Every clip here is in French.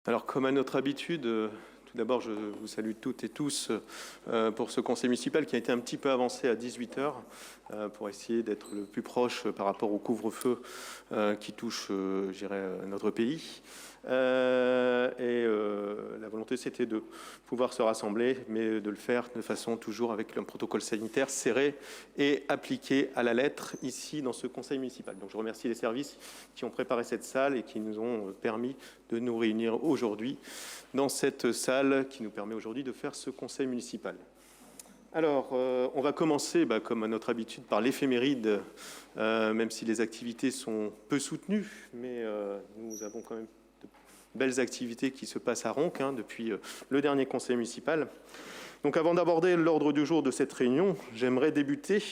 Alors, comme à notre habitude, tout d'abord, je vous salue toutes et tous pour ce conseil municipal qui a été un petit peu avancé à 18 heures pour essayer d'être le plus proche par rapport au couvre-feu qui touche, je dirais, notre pays. La volonté, c'était de pouvoir se rassembler, mais de le faire de façon toujours avec un protocole sanitaire serré et appliqué à la lettre ici dans ce conseil municipal. Donc je remercie les services qui ont préparé cette salle et qui nous ont permis de nous réunir aujourd'hui dans cette salle qui nous permet aujourd'hui de faire ce conseil municipal. Alors, on va commencer, comme à notre habitude, par l'éphéméride, même si les activités sont peu soutenues, mais nous avons quand même de belles activités qui se passent à Ronques depuis le dernier conseil municipal. Donc, avant d'aborder l'ordre du jour de cette réunion, j'aimerais débuter,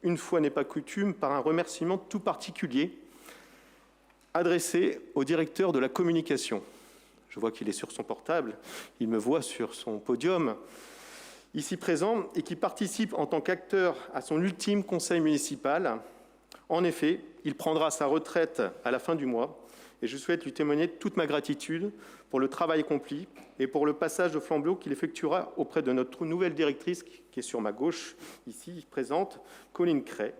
une fois n'est pas coutume, par un remerciement tout particulier adressé au directeur de la communication. Je vois qu'il est sur son portable, il me voit sur son podium, ici présent, et qui participe en tant qu'acteur à son ultime conseil municipal. En effet, il prendra sa retraite à la fin du mois, et je souhaite lui témoigner toute ma gratitude pour le travail accompli et pour le passage de flambeau qu'il effectuera auprès de notre nouvelle directrice, qui est sur ma gauche, ici présente, Colline Cray.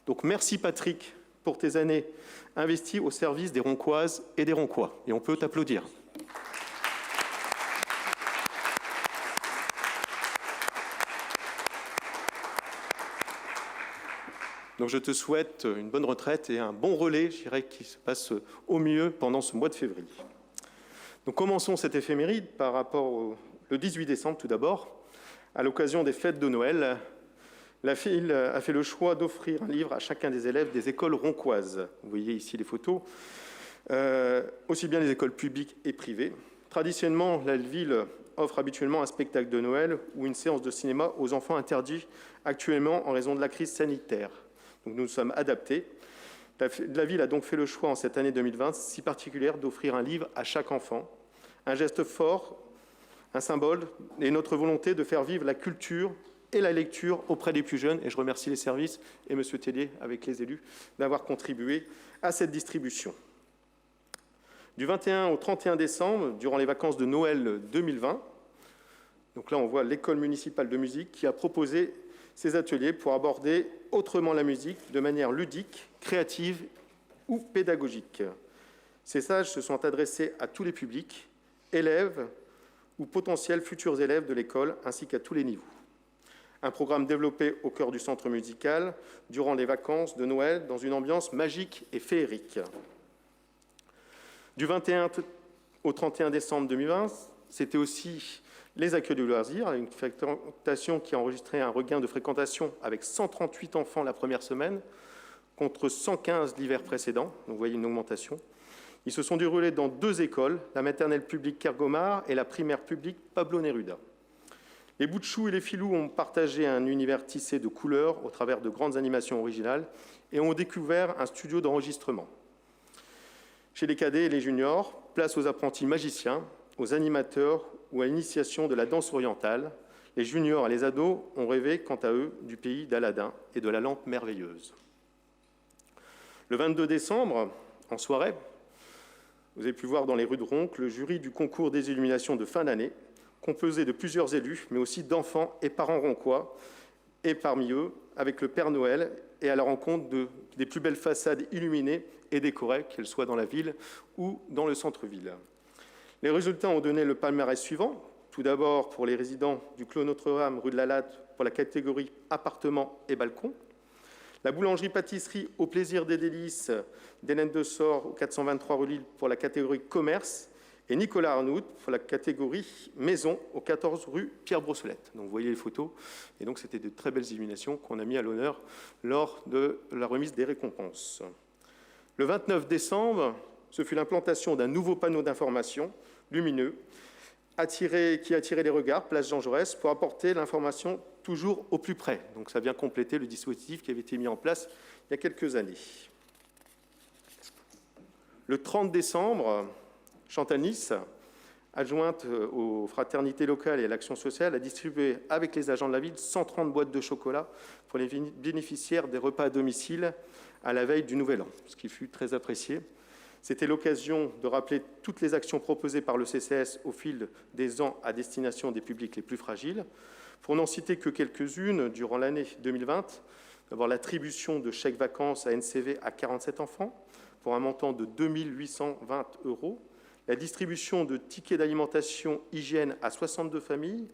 Donc merci Patrick pour tes années investies au service des Roncoises et des Roncois. Et on peut t'applaudir. Donc je te souhaite une bonne retraite et un bon relais, je dirais, qui se passe au mieux pendant ce mois de février. Donc commençons cette éphéméride par rapport au 18 décembre tout d'abord. À l'occasion des fêtes de Noël, la ville a fait le choix d'offrir un livre à chacun des élèves des écoles roncoises. Vous voyez ici les photos, aussi bien les écoles publiques et privées. Traditionnellement, la ville offre habituellement un spectacle de Noël ou une séance de cinéma aux enfants interdits actuellement en raison de la crise sanitaire. Donc nous nous sommes adaptés. La ville a donc fait le choix en cette année 2020 si particulière d'offrir un livre à chaque enfant. Un geste fort, un symbole et notre volonté de faire vivre la culture et la lecture auprès des plus jeunes. Et je remercie les services et M. Tellier avec les élus d'avoir contribué à cette distribution. Du 21 au 31 décembre, durant les vacances de Noël 2020, donc là on voit l'école municipale de musique qui a proposé ces ateliers pour aborder autrement la musique de manière ludique, créative ou pédagogique. Ces stages se sont adressés à tous les publics, élèves ou potentiels futurs élèves de l'école, ainsi qu'à tous les niveaux. Un programme développé au cœur du centre musical durant les vacances de Noël dans une ambiance magique et féerique. Du 21 au 31 décembre 2020, c'était aussi les accueils de loisirs, une fréquentation qui a enregistré un regain de fréquentation avec 138 enfants la première semaine, contre 115 l'hiver précédent. Donc vous voyez une augmentation. Ils se sont déroulés dans 2 écoles, la maternelle publique Kergomar et la primaire publique Pablo Neruda. Les bouts de chou et les filous ont partagé un univers tissé de couleurs au travers de grandes animations originales et ont découvert un studio d'enregistrement. Chez les cadets et les juniors, place aux apprentis magiciens, aux animateurs ou à l'initiation de la danse orientale. Les juniors et les ados ont rêvé, quant à eux, du pays d'Aladin et de la lampe merveilleuse. Le 22 décembre, en soirée, vous avez pu voir dans les rues de Ronques le jury du concours des illuminations de fin d'année, composé de plusieurs élus, mais aussi d'enfants et parents roncois, et parmi eux, avec le Père Noël, et à la rencontre des plus belles façades illuminées et décorées, qu'elles soient dans la ville ou dans le centre-ville. Les résultats ont donné le palmarès suivant. Tout d'abord, pour les résidents du Clos Notre-Dame, rue de la Latte, pour la catégorie appartements et balcons. La boulangerie-pâtisserie au plaisir des délices d'Hélène de Sort, au 423 rue Lille, pour la catégorie commerce. Et Nicolas Arnould, pour la catégorie maison, au 14 rue Pierre-Brossolette. Donc vous voyez les photos. Et donc c'était de très belles illuminations qu'on a mis à l'honneur lors de la remise des récompenses. Le 29 décembre, ce fut l'implantation d'un nouveau panneau d'information lumineux qui a attiré les regards, place Jean Jaurès, pour apporter l'information toujours au plus près. Donc ça vient compléter le dispositif qui avait été mis en place il y a quelques années. Le 30 décembre, Chantal Nice, adjointe aux fraternités locales et à l'action sociale, a distribué avec les agents de la ville 130 boîtes de chocolat pour les bénéficiaires des repas à domicile à la veille du Nouvel An, ce qui fut très apprécié. C'était l'occasion de rappeler toutes les actions proposées par le CCAS au fil des ans à destination des publics les plus fragiles. Pour n'en citer que quelques-unes, durant l'année 2020, d'abord l'attribution de chèques vacances à NCV à 47 enfants pour un montant de 2 820 €, la distribution de tickets d'alimentation hygiène à 62 familles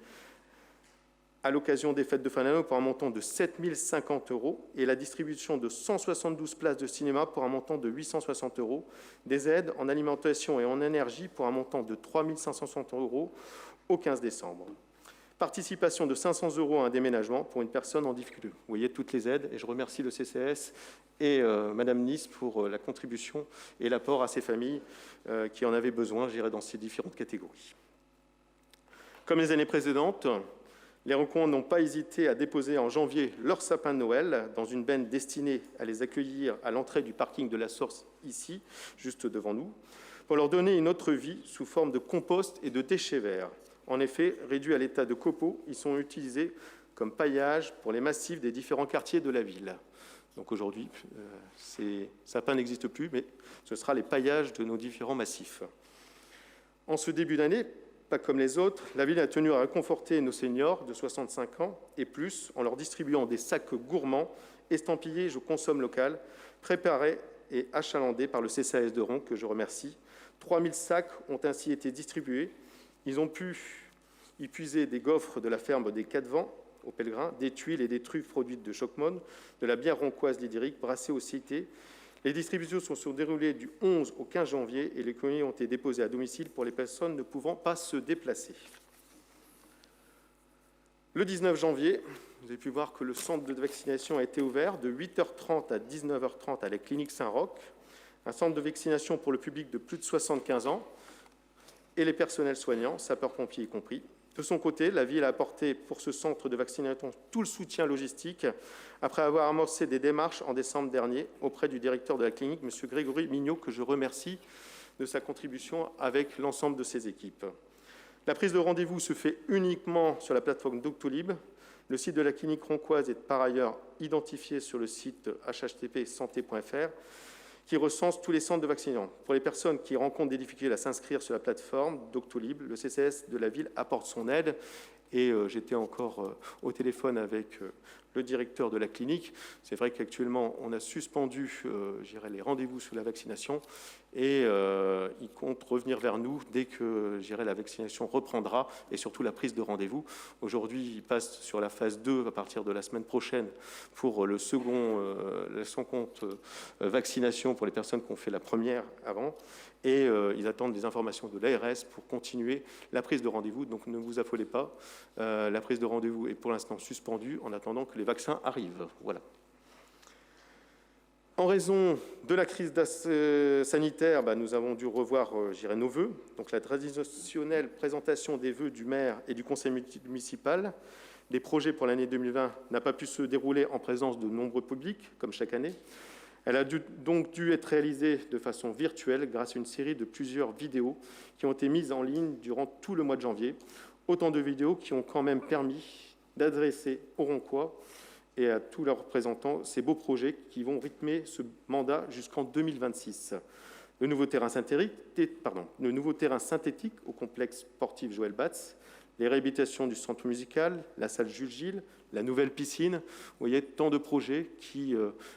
à l'occasion des fêtes de fin d'année pour un montant de 7 050 € et la distribution de 172 places de cinéma pour un montant de 860 €, des aides en alimentation et en énergie pour un montant de 3 560 € au 15 décembre. Participation de 500 € à un déménagement pour une personne en difficulté. Vous voyez toutes les aides et je remercie le CCAS et Madame Nice pour la contribution et l'apport à ces familles qui en avaient besoin, je dirais, dans ces différentes catégories. Comme les années précédentes, les Roncois n'ont pas hésité à déposer en janvier leur sapin de Noël dans une benne destinée à les accueillir à l'entrée du parking de la Source, ici, juste devant nous, pour leur donner une autre vie sous forme de compost et de déchets verts. En effet, réduits à l'état de copeaux, ils sont utilisés comme paillage pour les massifs des différents quartiers de la ville. Donc aujourd'hui, ces sapins n'existent plus, mais ce sera les paillages de nos différents massifs. En ce début d'année, pas comme les autres, la ville a tenu à réconforter nos seniors de 65 ans et plus en leur distribuant des sacs gourmands estampillés « Je consomme local », préparés et achalandés par le CCAS de Ronc, que je remercie. 3000 sacs ont ainsi été distribués. Ils ont pu y puiser des gaufres de la ferme des Quatre Vents aux pèlerins, des tuiles et des truffes produites de Chocmone, de la bière roncoise Lidéric brassée au CIT. Les distributions se sont déroulées du 11 au 15 janvier et les colis ont été déposés à domicile pour les personnes ne pouvant pas se déplacer. Le 19 janvier, vous avez pu voir que le centre de vaccination a été ouvert de 8h30 à 19h30 à la clinique Saint-Roch, un centre de vaccination pour le public de plus de 75 ans et les personnels soignants, sapeurs-pompiers y compris. De son côté, la ville a apporté pour ce centre de vaccination tout le soutien logistique après avoir amorcé des démarches en décembre dernier auprès du directeur de la clinique, M. Grégory Mignot, que je remercie de sa contribution avec l'ensemble de ses équipes. La prise de rendez-vous se fait uniquement sur la plateforme Doctolib. Le site de la clinique roncoise est par ailleurs identifié sur le site http://santé.fr qui recense tous les centres de vaccination. Pour les personnes qui rencontrent des difficultés à s'inscrire sur la plateforme Doctolib, le CCAS de la ville apporte son aide. Et j'étais encore au téléphone avec le directeur de la clinique. C'est vrai qu'actuellement, on a suspendu les rendez-vous sur la vaccination et il compte revenir vers nous dès que la vaccination reprendra et surtout la prise de rendez-vous. Aujourd'hui, il passe sur la phase 2 à partir de la semaine prochaine pour le second compte vaccination pour les personnes qui ont fait la première avant. Et ils attendent des informations de l'ARS pour continuer la prise de rendez-vous. Donc ne vous affolez pas, la prise de rendez-vous est pour l'instant suspendue en attendant que les vaccins arrivent. Voilà. En raison de la crise sanitaire, nous avons dû revoir nos vœux. Donc la traditionnelle présentation des vœux du maire et du conseil municipal des projets pour l'année 2020 n'a pas pu se dérouler en présence de nombreux publics, comme chaque année. Elle a donc dû être réalisée de façon virtuelle grâce à une série de plusieurs vidéos qui ont été mises en ligne durant tout le mois de janvier. Autant de vidéos qui ont quand même permis d'adresser aux Roncois et à tous leurs représentants ces beaux projets qui vont rythmer ce mandat jusqu'en 2026. Le nouveau terrain synthétique au complexe sportif Joël Batz, les réhabilitations du centre musical, la salle Jules Gilles, la nouvelle piscine. Vous voyez, tant de projets qui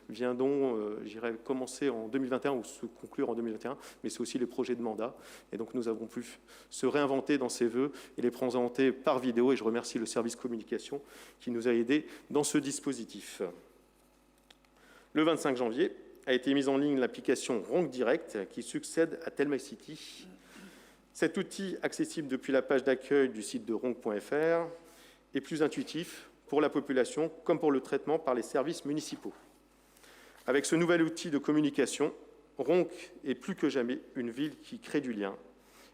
viendront, commencer en 2021 ou se conclure en 2021, mais c'est aussi les projets de mandat. Et donc, nous avons pu se réinventer dans ces vœux et les présenter par vidéo. Et je remercie le service communication qui nous a aidés dans ce dispositif. Le 25 janvier a été mise en ligne l'application Ronc Direct qui succède à TelmyCity. Cet outil, accessible depuis la page d'accueil du site de ronc.fr, est plus intuitif pour la population comme pour le traitement par les services municipaux. Avec ce nouvel outil de communication, Ronc est plus que jamais une ville qui crée du lien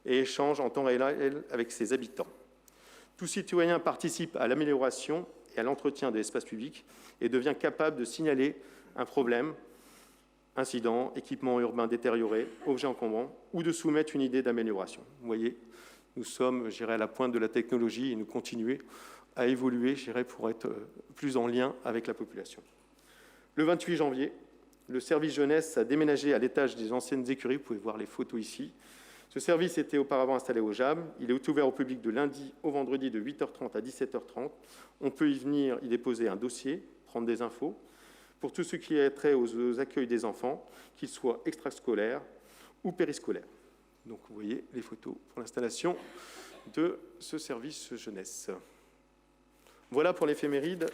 et échange en temps réel avec ses habitants. Tout citoyen participe à l'amélioration et à l'entretien de l'espace public et devient capable de signaler un problème, incident, équipement urbain détérioré, objet encombrant, ou de soumettre une idée d'amélioration. Vous voyez, nous sommes, à la pointe de la technologie et nous continuons à évoluer, pour être plus en lien avec la population. Le 28 janvier le service jeunesse a déménagé à l'étage des anciennes écuries. Vous pouvez voir les photos ici. Ce service était auparavant installé au JAM. Il est ouvert au public de lundi au vendredi de 8h30 à 17h30. On peut y venir y déposer un dossier, prendre des infos, pour tout ce qui est trait aux accueils des enfants, qu'ils soient extrascolaires ou périscolaires. Donc vous voyez les photos pour l'installation de ce service jeunesse. Voilà pour l'éphéméride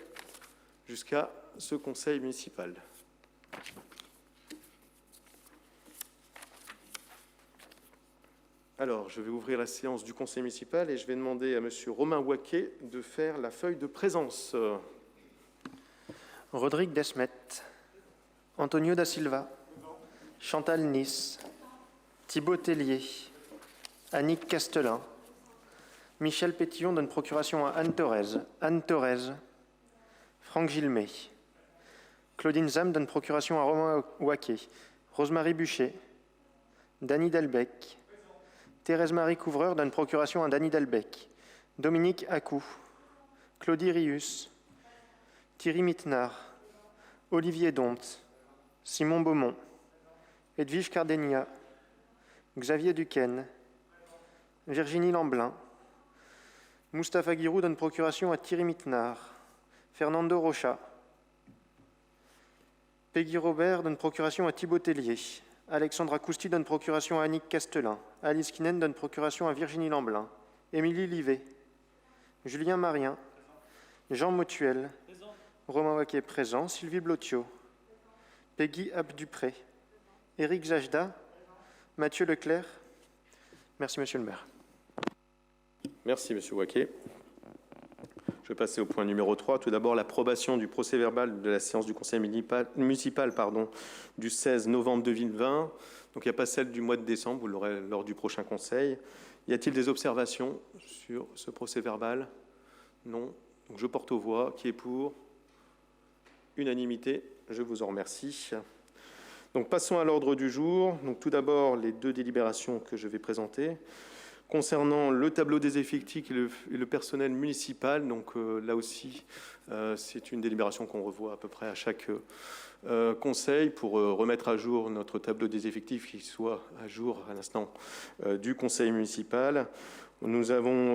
jusqu'à ce conseil municipal. Alors, je vais ouvrir la séance du conseil municipal et je vais demander à M. Romain Waquet de faire la feuille de présence. Rodrigue Desmet, Antonio da Silva, Chantal Nice, Thibaut Tellier, Annick Castelin, Michel Pétillon donne procuration à Anne Thorez, Franck Gilmet, Claudine Zam donne procuration à Romain Waquet, Rosemarie Buchet, Dany Delbecq, Thérèse-Marie Couvreur donne procuration à Dany Delbecq, Dominique Acou, Claudie Rius, Thierry Mittenard, Olivier Dompte, Simon Beaumont, Edwige Cardenia, Xavier Duquesne, Virginie Lamblin, Mustapha Guirou donne procuration à Thierry Mittenard, Fernando Rocha, Peggy Robert donne procuration à Thibaut Tellier, Alexandra Cousti donne procuration à Annick Castelin, Alice Kinen donne procuration à Virginie Lamblin, Émilie Livet, Julien Marien, Jean Motuel, Romain Waquet présent, Sylvie Blotio, Peggy Abdupré, Éric Zajda, Mathieu Leclerc. Merci, Monsieur le maire. Merci, Monsieur Waquet. Je vais passer au point numéro 3. Tout d'abord, l'approbation du procès-verbal de la séance du conseil municipal du 16 novembre 2020. Donc, il n'y a pas celle du mois de décembre, vous l'aurez lors du prochain conseil. Y a-t-il des observations sur ce procès-verbal? Non. Donc, je porte aux voix. Qui est pour? Unanimité. Je vous en remercie. Donc, passons à l'ordre du jour. Donc, tout d'abord, les deux délibérations que je vais présenter. Concernant le tableau des effectifs et le personnel municipal, donc là aussi, c'est une délibération qu'on revoit à peu près à chaque conseil pour remettre à jour notre tableau des effectifs qui soit à jour à l'instant du conseil municipal. Nous avons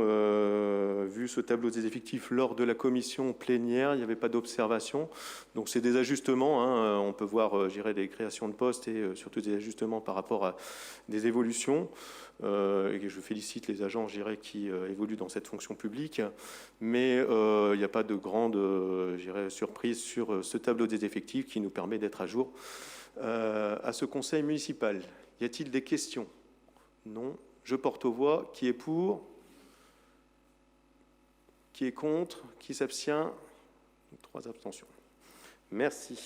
vu ce tableau des effectifs lors de la commission plénière, il n'y avait pas d'observation. Donc c'est des ajustements, hein. On peut voir, je dirais, des créations de postes et surtout des ajustements par rapport à des évolutions. Et je félicite les agents, je dirais, qui évoluent dans cette fonction publique. Mais il n'y a pas de grande surprise sur ce tableau des effectifs qui nous permet d'être à jour à ce conseil municipal. Y a-t-il des questions? Non. Je porte aux voix. Qui est pour? Qui est contre? Qui s'abstient? 3 abstentions. Merci.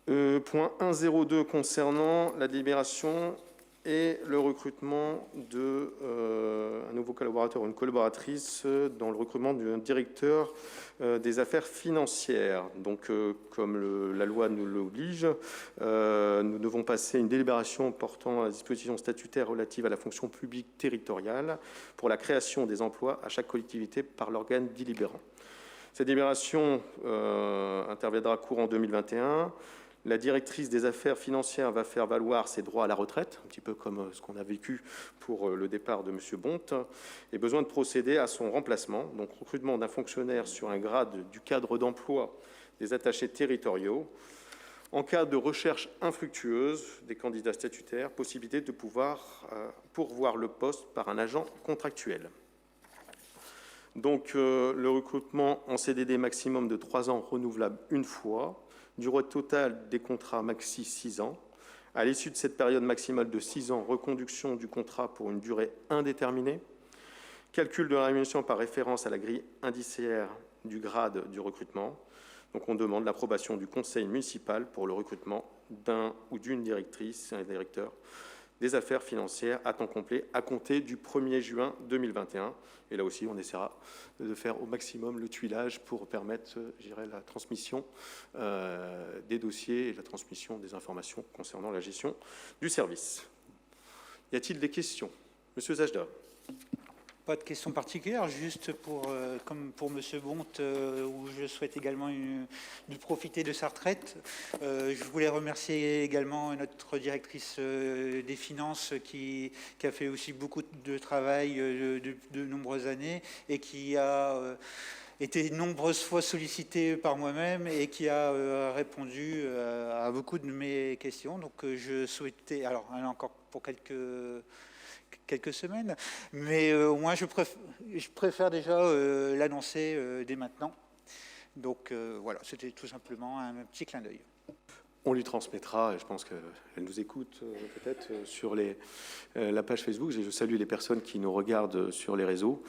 Point 1.02 concernant la délibération et le recrutement d'un nouveau collaborateur ou une collaboratrice dans le recrutement d'un directeur des affaires financières. Donc, comme la loi nous l'oblige, nous devons passer une délibération portant la disposition statutaire relative à la fonction publique territoriale pour la création des emplois à chaque collectivité par l'organe délibérant. Cette délibération interviendra courant 2021. La directrice des affaires financières va faire valoir ses droits à la retraite, un petit peu comme ce qu'on a vécu pour le départ de M. Bonte, et besoin de procéder à son remplacement, donc recrutement d'un fonctionnaire sur un grade du cadre d'emploi des attachés territoriaux. En cas de recherche infructueuse des candidats statutaires, possibilité de pouvoir pourvoir le poste par un agent contractuel. Donc le recrutement en CDD maximum de 3 ans renouvelable une fois, durée totale des contrats maxi 6 ans. À l'issue de cette période maximale de 6 ans, reconduction du contrat pour une durée indéterminée. Calcul de la rémunération par référence à la grille indiciaire du grade du recrutement. Donc on demande l'approbation du conseil municipal pour le recrutement d'un ou d'une directrice, un directeur des affaires financières à temps complet à compter du 1er juin 2021. Et là aussi, on essaiera de faire au maximum le tuilage pour permettre, je dirais, la transmission des dossiers et la transmission des informations concernant la gestion du service. Y a-t-il des questions? Monsieur Zajda. Pas de question particulière, juste comme pour M. Bonte, où je souhaite également de profiter de sa retraite. Je voulais remercier également notre directrice des finances qui a fait aussi beaucoup de travail de nombreuses années et qui a été nombreuses fois sollicitée par moi-même et qui a répondu à beaucoup de mes questions. Donc je souhaitais, alors elle a encore pour quelques semaines, mais au moins je préfère déjà l'annoncer dès maintenant. Donc voilà, c'était tout simplement un petit clin d'œil. On lui transmettra, je pense qu'elle nous écoute peut-être sur la page Facebook. Je salue les personnes qui nous regardent sur les réseaux.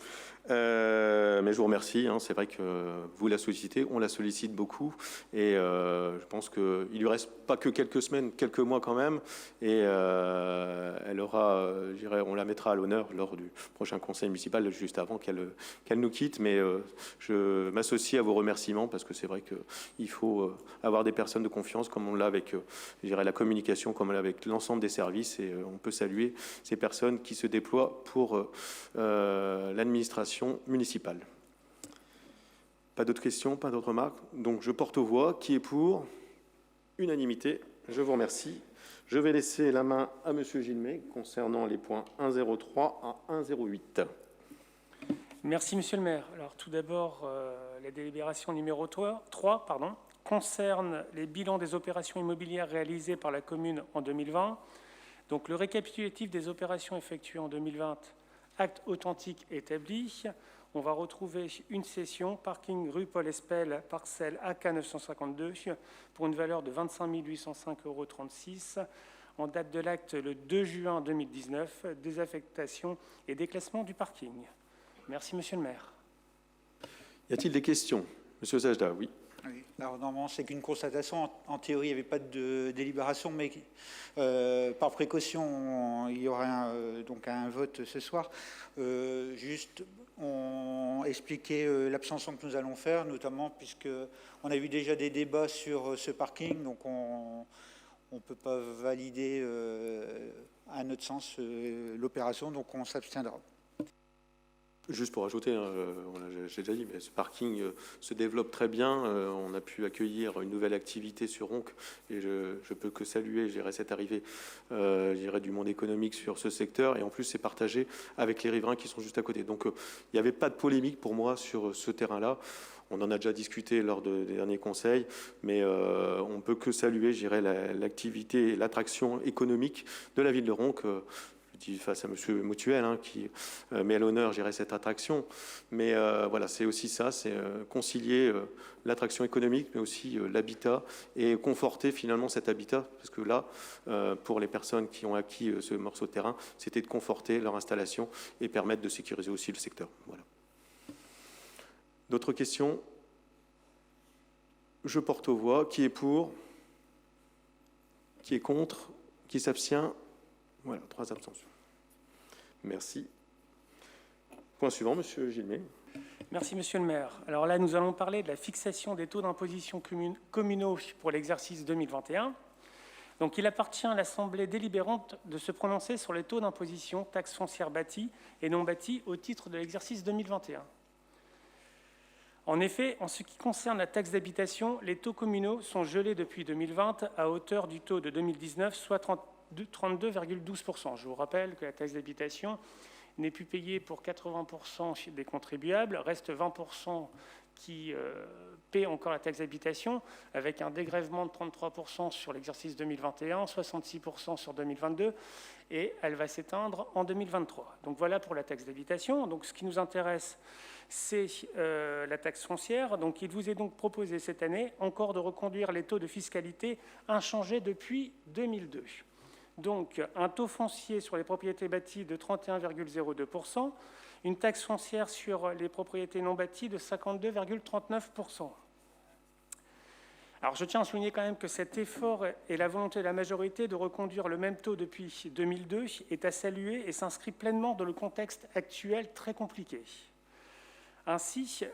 Mais je vous remercie, c'est vrai que vous la sollicitez, on la sollicite beaucoup et je pense qu'il lui reste pas que quelques semaines, quelques mois quand même et elle aura, je dirais, on la mettra à l'honneur lors du prochain conseil municipal juste avant qu'elle nous quitte, mais je m'associe à vos remerciements parce que c'est vrai qu'il faut avoir des personnes de confiance comme on l'a avec je dirais, la communication, comme on l'a avec l'ensemble des services et on peut saluer ces personnes qui se déploient pour l'administration municipale. Pas d'autres questions, pas d'autres remarques. Donc je porte aux voix. Qui est pour? Unanimité. Je vous remercie. Je vais laisser la main à Monsieur Gilmet concernant les points 103 à 108. Merci, Monsieur le maire. Alors tout d'abord, la délibération numéro 3 concerne les bilans des opérations immobilières réalisées par la commune en 2020. Donc le récapitulatif des opérations effectuées en 2020, acte authentique établi. On va retrouver une cession, parking rue Paul Espel, parcelle AK 952, pour une valeur de 25 805,36 €, en date de l'acte le 2 juin 2019, désaffectation et déclassement du parking. Merci, Monsieur le maire. Y a-t-il des questions? Monsieur Sajda, oui. Oui. Alors normalement, c'est qu'une constatation. En théorie, il n'y avait pas de délibération, mais par précaution, il y aura donc un vote ce soir. Juste, on expliquait l'abstention que nous allons faire, notamment puisqu'on a eu déjà des débats sur ce parking, donc on ne peut pas valider, à notre sens, l'opération, donc on s'abstiendra. Juste pour ajouter, j'ai déjà dit, mais ce parking se développe très bien. On a pu accueillir une nouvelle activité sur Ronc et je peux que saluer, je dirais, cette arrivée du monde économique sur ce secteur. Et en plus, c'est partagé avec les riverains qui sont juste à côté. Donc, il n'y avait pas de polémique pour moi sur ce terrain-là. On en a déjà discuté lors des derniers conseils, mais on ne peut que saluer, je dirais, l'activité et l'attraction économique de la ville de Ronc. Face à M. Moutuel, qui met à l'honneur, cette attraction. Mais voilà, c'est aussi ça, c'est concilier l'attraction économique, mais aussi l'habitat, et conforter finalement cet habitat. Parce que là, pour les personnes qui ont acquis ce morceau de terrain, c'était de conforter leur installation et permettre de sécuriser aussi le secteur. Voilà. D'autres questions? Je porte aux voix. Qui est pour? Qui est contre? Qui s'abstient? Voilà, 3 abstentions. Merci. Point suivant, Monsieur Gilmet. Merci, Monsieur le maire. Alors là, nous allons parler de la fixation des taux d'imposition communaux pour l'exercice 2021. Donc, il appartient à l'Assemblée délibérante de se prononcer sur les taux d'imposition, taxes foncières bâties et non bâties au titre de l'exercice 2021. En effet, en ce qui concerne la taxe d'habitation, les taux communaux sont gelés depuis 2020 à hauteur du taux de 2019, soit 32,12%. Je vous rappelle que la taxe d'habitation n'est plus payée pour 80% des contribuables, reste 20% qui paient encore la taxe d'habitation, avec un dégrèvement de 33% sur l'exercice 2021, 66% sur 2022, et elle va s'éteindre en 2023. Donc voilà pour la taxe d'habitation. Donc ce qui nous intéresse, c'est la taxe foncière. Donc il vous est donc proposé cette année encore de reconduire les taux de fiscalité inchangés depuis 2002. Donc, un taux foncier sur les propriétés bâties de 31,02%, une taxe foncière sur les propriétés non bâties de 52,39%. Alors, je tiens à souligner quand même que cet effort et la volonté de la majorité de reconduire le même taux depuis 2002 est à saluer et s'inscrit pleinement dans le contexte actuel très compliqué. Ainsi,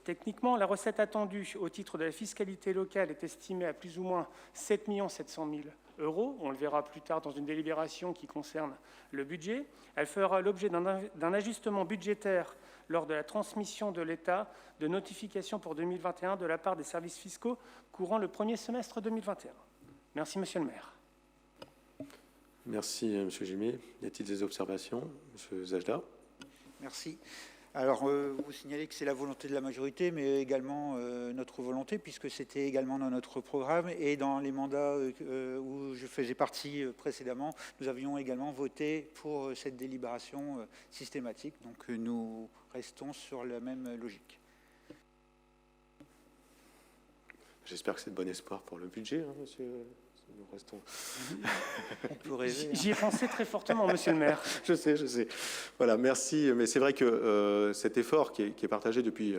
techniquement, la recette attendue au titre de la fiscalité locale est estimée à plus ou moins 7 700 000 euros. On le verra plus tard dans une délibération qui concerne le budget. Elle fera l'objet d'un ajustement budgétaire lors de la transmission de l'État de notification pour 2021 de la part des services fiscaux courant le premier semestre 2021. Merci, Monsieur le maire. Merci, M. Gilmé. Y a-t-il des observations? M. Zajda. Merci. Alors, vous signalez que c'est la volonté de la majorité, mais également notre volonté, puisque c'était également dans notre programme et dans les mandats où je faisais partie précédemment, nous avions également voté pour cette délibération systématique. Donc, nous restons sur la même logique. J'espère que c'est de bon espoir pour le budget, hein, monsieur. Nous restons. On peut rêver. J'y ai pensé très fortement, Monsieur le maire. Je sais. Voilà, merci. Mais c'est vrai que cet effort qui est partagé depuis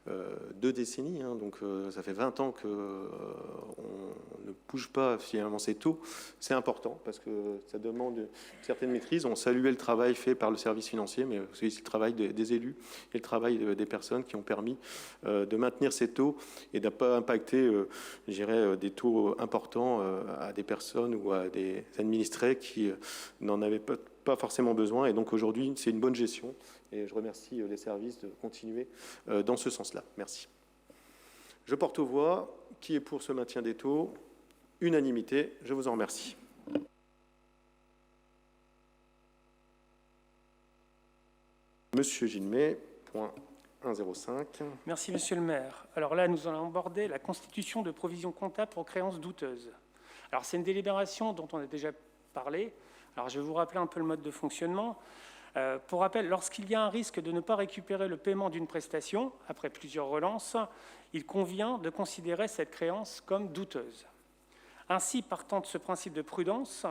2 décennies, hein, donc ça fait 20 ans qu'on ne bouge pas finalement ces taux. C'est important parce que ça demande une certaine maîtrise. On saluait le travail fait par le service financier, mais aussi le travail des élus et le travail des personnes qui ont permis de maintenir ces taux et de ne pas impacter, je dirais, des taux importants à des personnes ou à des administrés qui n'en avaient pas forcément besoin. Et donc aujourd'hui, c'est une bonne gestion. Et je remercie les services de continuer dans ce sens-là. Merci. Je porte aux voix. Qui est pour ce maintien des taux? Unanimité. Je vous en remercie. Monsieur Gilmé, point 105. Merci, Monsieur le maire. Alors là, nous allons aborder la constitution de provisions comptables pour créances douteuses. Alors, c'est une délibération dont on a déjà parlé. Alors, je vais vous rappeler un peu le mode de fonctionnement. Pour rappel, lorsqu'il y a un risque de ne pas récupérer le paiement d'une prestation, après plusieurs relances, il convient de considérer cette créance comme douteuse. Ainsi, partant de ce principe de prudence,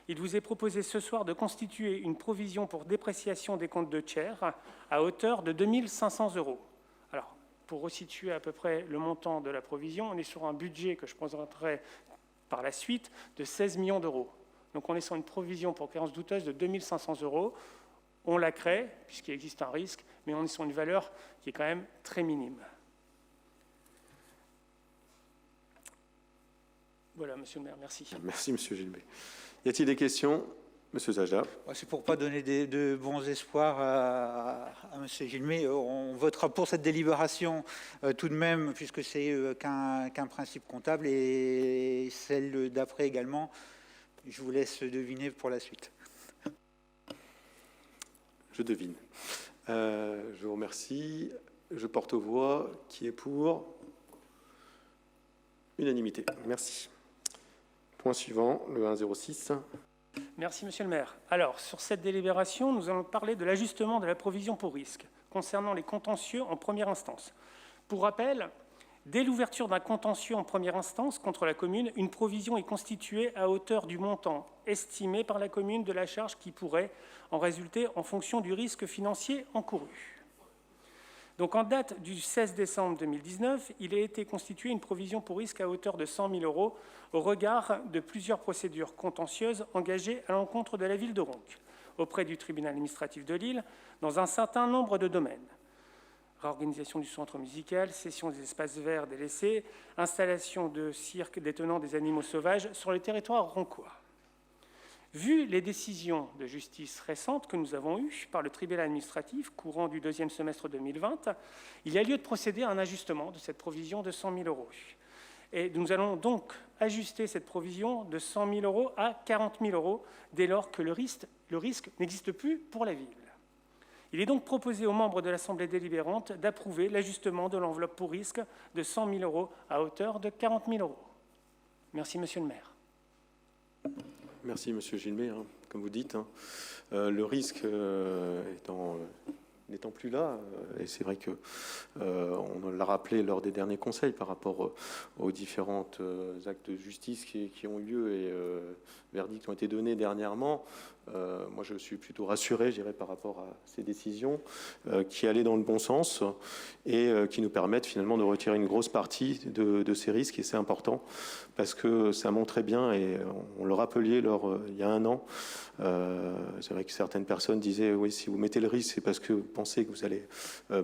il vous est proposé ce soir de constituer une provision pour dépréciation des comptes de tiers à hauteur de 2 500 €. Alors, pour resituer à peu près le montant de la provision, on est sur un budget que je présenterai par la suite de 16 millions d'euros. Donc, on est sur une provision pour créance douteuse de 2 500 €. On la crée, puisqu'il existe un risque, mais on est sur une valeur qui est quand même très minime. Voilà, Monsieur le maire, merci. Merci, Monsieur Gilbert. Y a-t-il des questions? Monsieur Zajda. C'est pour ne pas donner de bons espoirs à M. Gilmé. On votera pour cette délibération tout de même, puisque c'est qu'un principe comptable, et celle d'après également. Je vous laisse deviner pour la suite. Je devine. Je vous remercie. Je porte aux voix. Qui est pour? Unanimité. Merci. Point suivant, le 106. Merci, Monsieur le maire. Alors, sur cette délibération, nous allons parler de l'ajustement de la provision pour risque concernant les contentieux en première instance. Pour rappel, dès l'ouverture d'un contentieux en première instance contre la commune, une provision est constituée à hauteur du montant estimé par la commune de la charge qui pourrait en résulter en fonction du risque financier encouru. Donc, en date du 16 décembre 2019, il a été constitué une provision pour risque à hauteur de 100 000 € au regard de plusieurs procédures contentieuses engagées à l'encontre de la ville de Ronques, auprès du tribunal administratif de Lille, dans un certain nombre de domaines. Réorganisation du centre musical, cession des espaces verts délaissés, installation de cirques détenant des animaux sauvages sur le territoire roncois. Vu les décisions de justice récentes que nous avons eues par le tribunal administratif courant du deuxième semestre 2020, il y a lieu de procéder à un ajustement de cette provision de 100 000 €. Et nous allons donc ajuster cette provision de 100 000 € à 40 000 € dès lors que le risque n'existe plus pour la ville. Il est donc proposé aux membres de l'Assemblée délibérante d'approuver l'ajustement de l'enveloppe pour risque de 100 000 € à hauteur de 40 000 €. Merci, Monsieur le maire. Merci, Monsieur Gilbert. Comme vous dites, le risque n'étant plus là, et c'est vrai que on l'a rappelé lors des derniers conseils par rapport aux différents actes de justice qui ont eu lieu et verdicts qui ont été donnés dernièrement. Moi, je suis plutôt rassuré, je dirais, par rapport à ces décisions qui allaient dans le bon sens et qui nous permettent finalement de retirer une grosse partie de ces risques. Et c'est important parce que ça montrait bien, et on le rappelait il y a un an, c'est vrai que certaines personnes disaient « oui, si vous mettez le risque, c'est parce que vous pensez que vous allez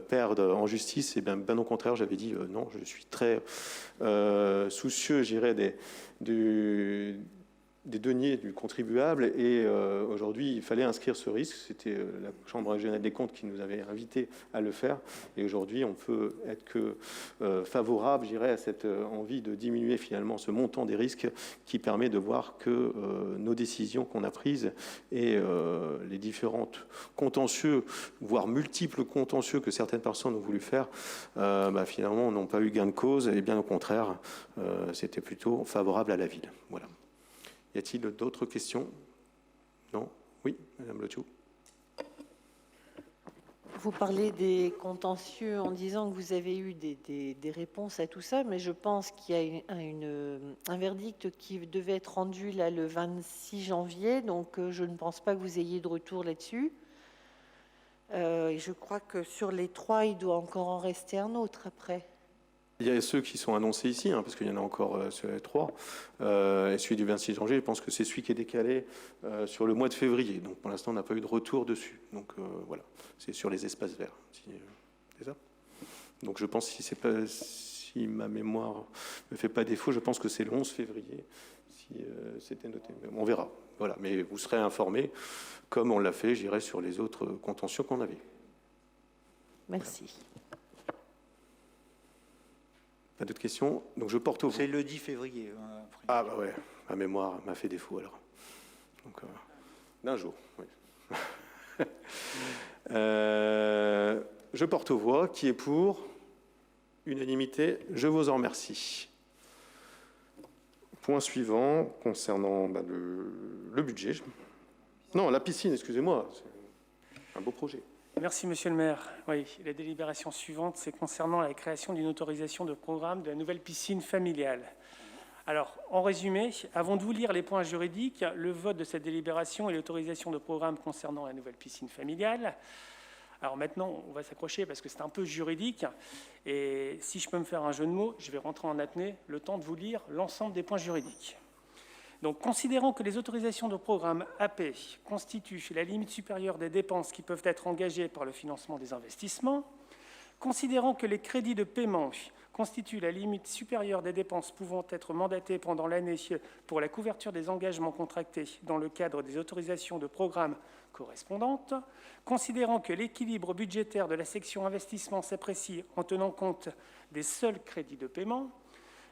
perdre en justice ». Et bien au contraire, j'avais dit « non, je suis très soucieux, je dirais, des deniers du contribuable et aujourd'hui il fallait inscrire ce risque. C'était la Chambre régionale des comptes qui nous avait invités à le faire et aujourd'hui on peut être que favorable, je dirais, à cette envie de diminuer finalement ce montant des risques qui permet de voir que nos décisions qu'on a prises et les différentes contentieux, voire multiples contentieux que certaines personnes ont voulu faire, finalement n'ont pas eu gain de cause et bien au contraire c'était plutôt favorable à la ville. Voilà. Y a-t-il d'autres questions? Non? Oui, Madame Le Thiou. Vous parlez des contentieux en disant que vous avez eu des réponses à tout ça, mais je pense qu'il y a un verdict qui devait être rendu là, le 26 janvier, donc je ne pense pas que vous ayez de retour là-dessus. Et je crois que sur les 3, il doit encore en rester un autre après. Il y a ceux qui sont annoncés ici, parce qu'il y en a encore sur les 3. Et celui du 26 janvier, je pense que c'est celui qui est décalé sur le mois de février. Donc pour l'instant, on n'a pas eu de retour dessus. Donc voilà, c'est sur les espaces verts. C'est ça. Donc je pense, si ma mémoire ne me fait pas défaut, je pense que c'est le 11 février, si c'était noté. On verra. Voilà. Mais vous serez informés, comme on l'a fait, j'irai sur les autres contentieux qu'on avait. Merci. Voilà. Pas d'autres questions? Donc je porte au vote. C'est le 10 février. Ah bah ouais, ma mémoire m'a fait défaut alors. Donc d'un jour, oui. Je porte aux voix. Qui est pour? Unanimité. Je vous en remercie. Point suivant concernant le budget. Non, la piscine, excusez-moi. C'est un beau projet. Merci, Monsieur le maire. Oui, la délibération suivante, c'est concernant la création d'une autorisation de programme de la nouvelle piscine familiale. Alors, en résumé, avant de vous lire les points juridiques, le vote de cette délibération et l'autorisation de programme concernant la nouvelle piscine familiale. Alors maintenant, on va s'accrocher parce que c'est un peu juridique. Et si je peux me faire un jeu de mots, je vais rentrer en apnée le temps de vous lire l'ensemble des points juridiques. Donc, considérant que les autorisations de programme AP constituent la limite supérieure des dépenses qui peuvent être engagées par le financement des investissements, considérant que les crédits de paiement constituent la limite supérieure des dépenses pouvant être mandatées pendant l'année pour la couverture des engagements contractés dans le cadre des autorisations de programme correspondantes, considérant que l'équilibre budgétaire de la section investissement s'apprécie en tenant compte des seuls crédits de paiement,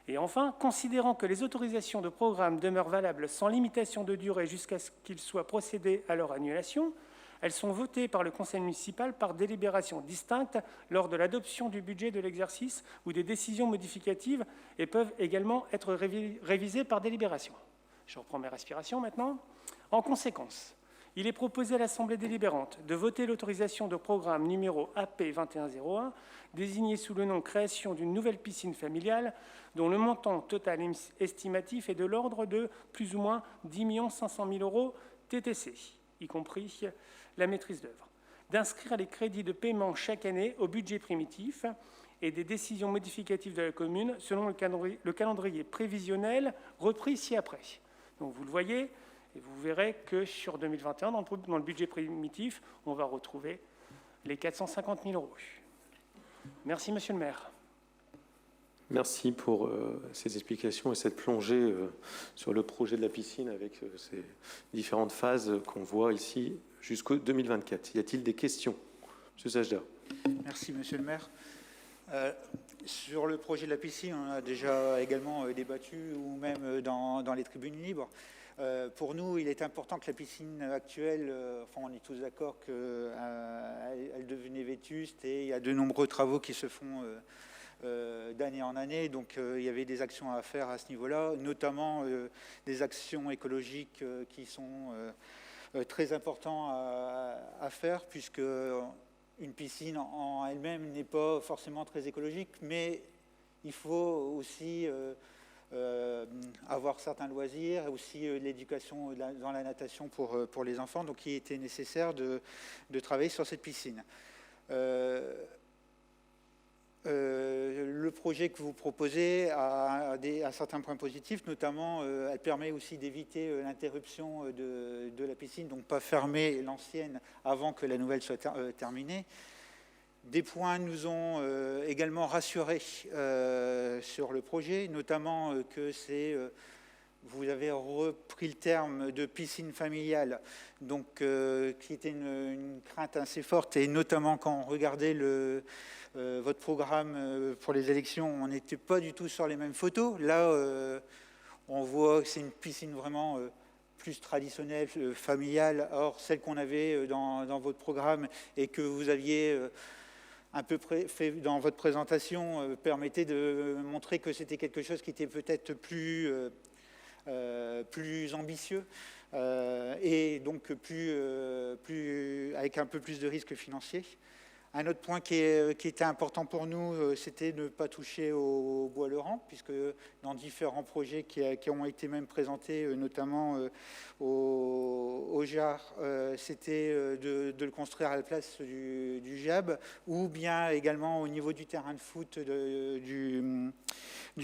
et enfin, considérant que les autorisations de programme demeurent valables sans limitation de durée jusqu'à ce qu'il soit procédé à leur annulation, elles sont votées par le conseil municipal par délibération distincte lors de l'adoption du budget de l'exercice ou des décisions modificatives et peuvent également être révisées par délibération. Je reprends mes respirations maintenant. En conséquence, il est proposé à l'Assemblée délibérante de voter l'autorisation de programme numéro AP 2101, désigné sous le nom « Création d'une nouvelle piscine familiale », dont le montant total estimatif est de l'ordre de plus ou moins 10 500 000 € TTC, y compris la maîtrise d'œuvre, d'inscrire les crédits de paiement chaque année au budget primitif et des décisions modificatives de la commune selon le calendrier prévisionnel repris ci-après. Donc vous le voyez, et vous verrez que sur 2021, dans le budget primitif, on va retrouver les 450 000 €. Merci, Monsieur le maire. Merci pour ces explications et cette plongée sur le projet de la piscine avec ces différentes phases qu'on voit ici jusqu'au 2024. Y a-t-il des questions? Monsieur Sajda. Merci, Monsieur le maire. Sur le projet de la piscine, on a déjà également débattu, ou même dans les tribunes libres. Pour nous, il est important que la piscine actuelle, on est tous d'accord qu'elle devenait vétuste et il y a de nombreux travaux qui se font d'année en année. Donc il y avait des actions à faire à ce niveau-là, notamment des actions écologiques qui sont très importantes à faire, puisque une piscine en elle-même n'est pas forcément très écologique, mais il faut aussi avoir certains loisirs, aussi l'éducation dans la natation pour les enfants. Donc il était nécessaire de travailler sur cette piscine. Le projet que vous proposez a certains points positifs, notamment elle permet aussi d'éviter l'interruption de la piscine, donc pas fermer l'ancienne avant que la nouvelle soit terminée. Des points nous ont également rassurés sur le projet, notamment que c'est vous avez repris le terme de piscine familiale, donc, qui était une crainte assez forte, et notamment quand on regardait votre programme pour les élections, on n'était pas du tout sur les mêmes photos. Là, on voit que c'est une piscine vraiment plus traditionnelle, familiale, or celle qu'on avait dans votre programme et que vous aviez un peu fait dans votre présentation permettait de montrer que c'était quelque chose qui était peut-être plus ambitieux et donc avec un peu plus de risques financiers. Un autre point qui était important pour nous, c'était de ne pas toucher au bois Laurent, puisque dans différents projets qui ont été même présentés, notamment au JAR, c'était de le construire à la place du JAB, ou bien également au niveau du terrain de foot du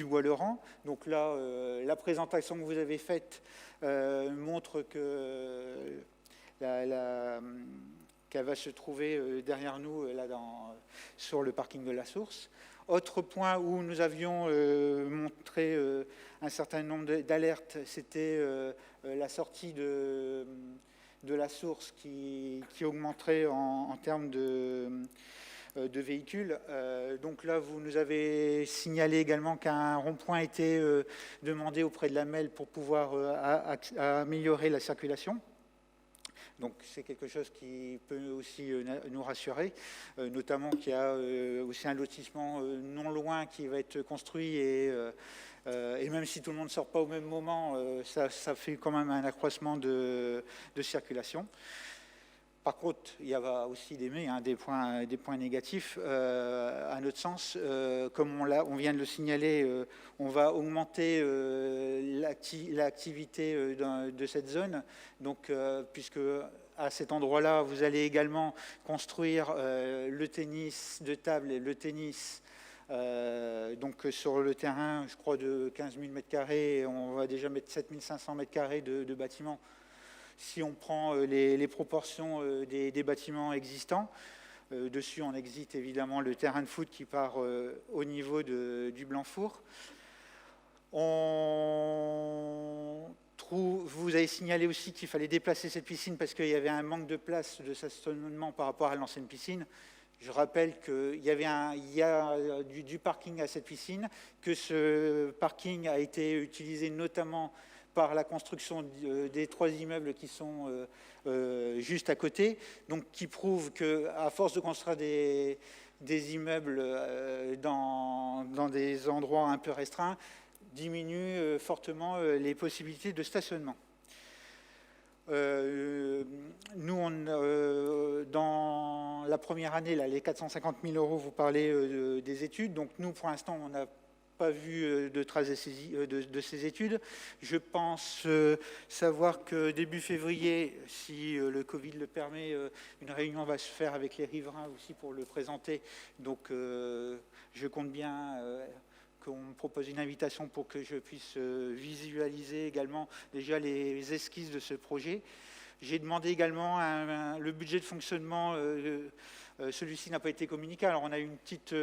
bois Laurent. Donc là, la présentation que vous avez faite montre que qu'elle va se trouver derrière nous là sur le parking de la Source. Autre point où nous avions montré un certain nombre d'alertes, c'était la sortie de la Source qui augmenterait en termes de véhicules. Donc là, vous nous avez signalé également qu'un rond-point était demandé auprès de la MEL pour pouvoir améliorer la circulation. Donc c'est quelque chose qui peut aussi nous rassurer, notamment qu'il y a aussi un lotissement non loin qui va être construit et même si tout le monde ne sort pas au même moment, ça fait quand même un accroissement de circulation. Par contre, il y a aussi des points négatifs. À notre sens, comme on vient de le signaler, on va augmenter l'activité de cette zone. Donc, puisque à cet endroit-là, vous allez également construire le tennis de table et le tennis. Donc sur le terrain, je crois, de 15 000 m², on va déjà mettre 7 500 m² de bâtiments. Si on prend les proportions des bâtiments existants, dessus on existe évidemment le terrain de foot qui part au niveau du Blanc-Four. Vous avez signalé aussi qu'il fallait déplacer cette piscine parce qu'il y avait un manque de place de stationnement par rapport à l'ancienne piscine. Je rappelle qu'il y a du parking à cette piscine, que ce parking a été utilisé notamment par la construction des 3 immeubles qui sont juste à côté, donc qui prouve qu'à force de construire des immeubles dans des endroits un peu restreints, diminue fortement les possibilités de stationnement. Nous, dans la première année, là, les 450 000 €, vous parlez des études, donc nous, pour l'instant, on n'a pas vu de traces de ces études. Je pense savoir que début février, si le Covid le permet, une réunion va se faire avec les riverains aussi pour le présenter. Donc je compte bien qu'on me propose une invitation pour que je puisse visualiser également déjà les esquisses de ce projet. J'ai demandé également le budget de fonctionnement. Celui-ci n'a pas été communiqué. Alors on a eu une petite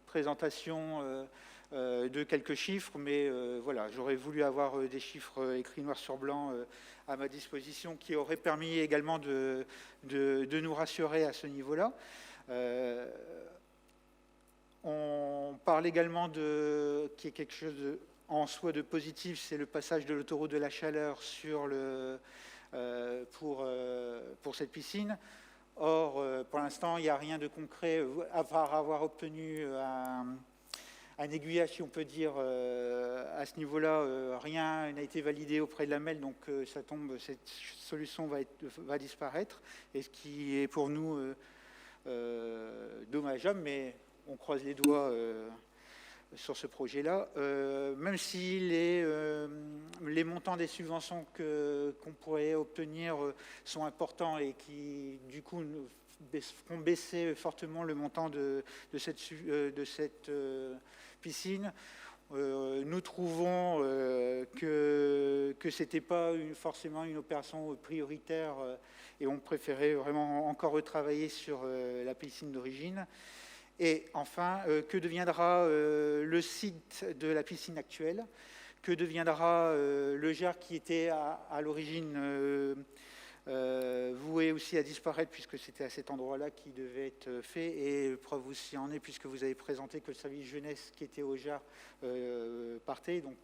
présentation de quelques chiffres, mais voilà, j'aurais voulu avoir des chiffres écrits noir sur blanc à ma disposition qui auraient permis également de nous rassurer à ce niveau-là. On parle également qui est quelque chose en soi de positif, c'est le passage de l'autoroute de la Chaleur sur pour cette piscine. Or, pour l'instant, il n'y a rien de concret, à part avoir obtenu un aiguillage, si on peut dire, à ce niveau-là. Rien n'a été validé auprès de la MEL, donc ça tombe, cette solution va disparaître, et ce qui est pour nous dommageable, mais on croise les doigts sur ce projet-là. Même si les montants des subventions qu'on pourrait obtenir sont importants et qui, du coup, font baisser fortement le montant de cette piscine, nous trouvons que ce n'était pas forcément une opération prioritaire et on préférait vraiment encore retravailler sur la piscine d'origine. Et enfin, que deviendra le site de la piscine actuelle, que deviendra le JAR qui était à l'origine voué aussi à disparaître, puisque c'était à cet endroit-là qui devait être fait. Et preuve aussi en est, puisque vous avez présenté que le service jeunesse qui était au JAR partait. Donc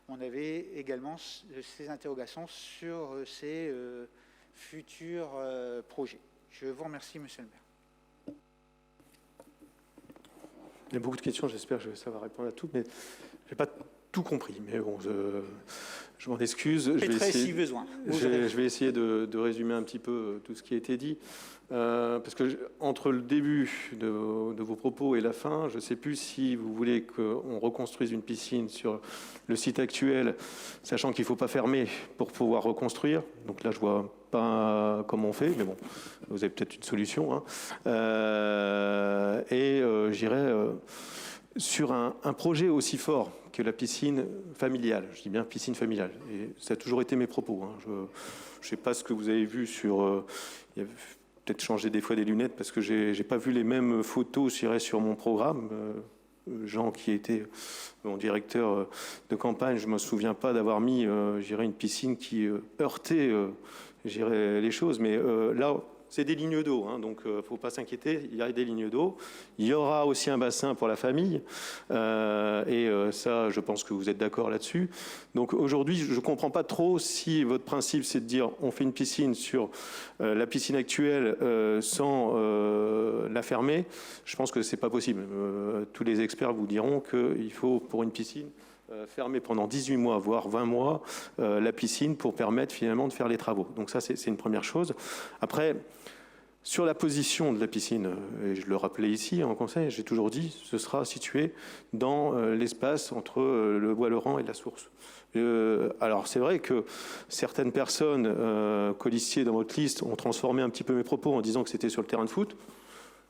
on avait également ces interrogations sur ces futurs projets. Je vous remercie, monsieur le maire. Il y a beaucoup de questions, j'espère que je vais savoir répondre à toutes, mais je n'ai pas tout compris. Mais bon, je m'en excuse. Je vais si besoin. Je vais essayer de résumer un petit peu tout ce qui a été dit. Parce que entre le début de vos propos et la fin, je ne sais plus si vous voulez qu'on reconstruise une piscine sur le site actuel, sachant qu'il ne faut pas fermer pour pouvoir reconstruire. Donc là, je ne vois pas comment on fait, mais bon, vous avez peut-être une solution. Hein. J'irai sur un projet aussi fort que la piscine familiale. Je dis bien piscine familiale. Et ça a toujours été mes propos. Hein. Je ne sais pas ce que vous avez vu sur... il y a peut-être changé des fois des lunettes parce que je n'ai pas vu les mêmes photos, je dirais, sur mon programme. Jean, qui était mon directeur de campagne, je ne me souviens pas d'avoir mis, je dirais, une piscine qui heurtait, je dirais, les choses. Mais là... c'est des lignes d'eau, hein, donc il ne faut pas s'inquiéter, il y a des lignes d'eau. Il y aura aussi un bassin pour la famille, ça, je pense que vous êtes d'accord là-dessus. Donc aujourd'hui, je ne comprends pas trop si votre principe, c'est de dire on fait une piscine sur la piscine actuelle sans la fermer. Je pense que ce n'est pas possible. Tous les experts vous diront qu'il faut, pour une piscine, fermer pendant 18 mois, voire 20 mois, la piscine pour permettre finalement de faire les travaux. Donc ça, c'est une première chose. Après, sur la position de la piscine, et je le rappelais ici en conseil, j'ai toujours dit, ce sera situé dans l'espace entre le Bois-Laurent et la source. Alors c'est vrai que certaines personnes, colistiers dans votre liste, ont transformé un petit peu mes propos en disant que c'était sur le terrain de foot.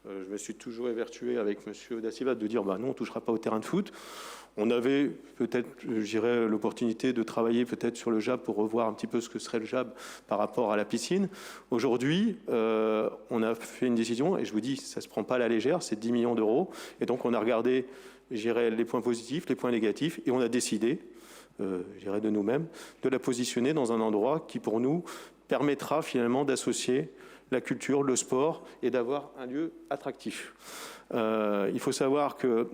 Je me suis toujours évertué avec M. Daciva de dire bah non, on ne touchera pas au terrain de foot. On avait peut-être, je dirais, l'opportunité de travailler peut-être sur le JAB pour revoir un petit peu ce que serait le JAB par rapport à la piscine. Aujourd'hui, on a fait une décision, et je vous dis, ça ne se prend pas à la légère, c'est 10 millions d'euros. Et donc, on a regardé, je dirais, les points positifs, les points négatifs, et on a décidé, je dirais, de nous-mêmes, de la positionner dans un endroit qui, pour nous, permettra finalement d'associer la culture, le sport, et d'avoir un lieu attractif. Il faut savoir que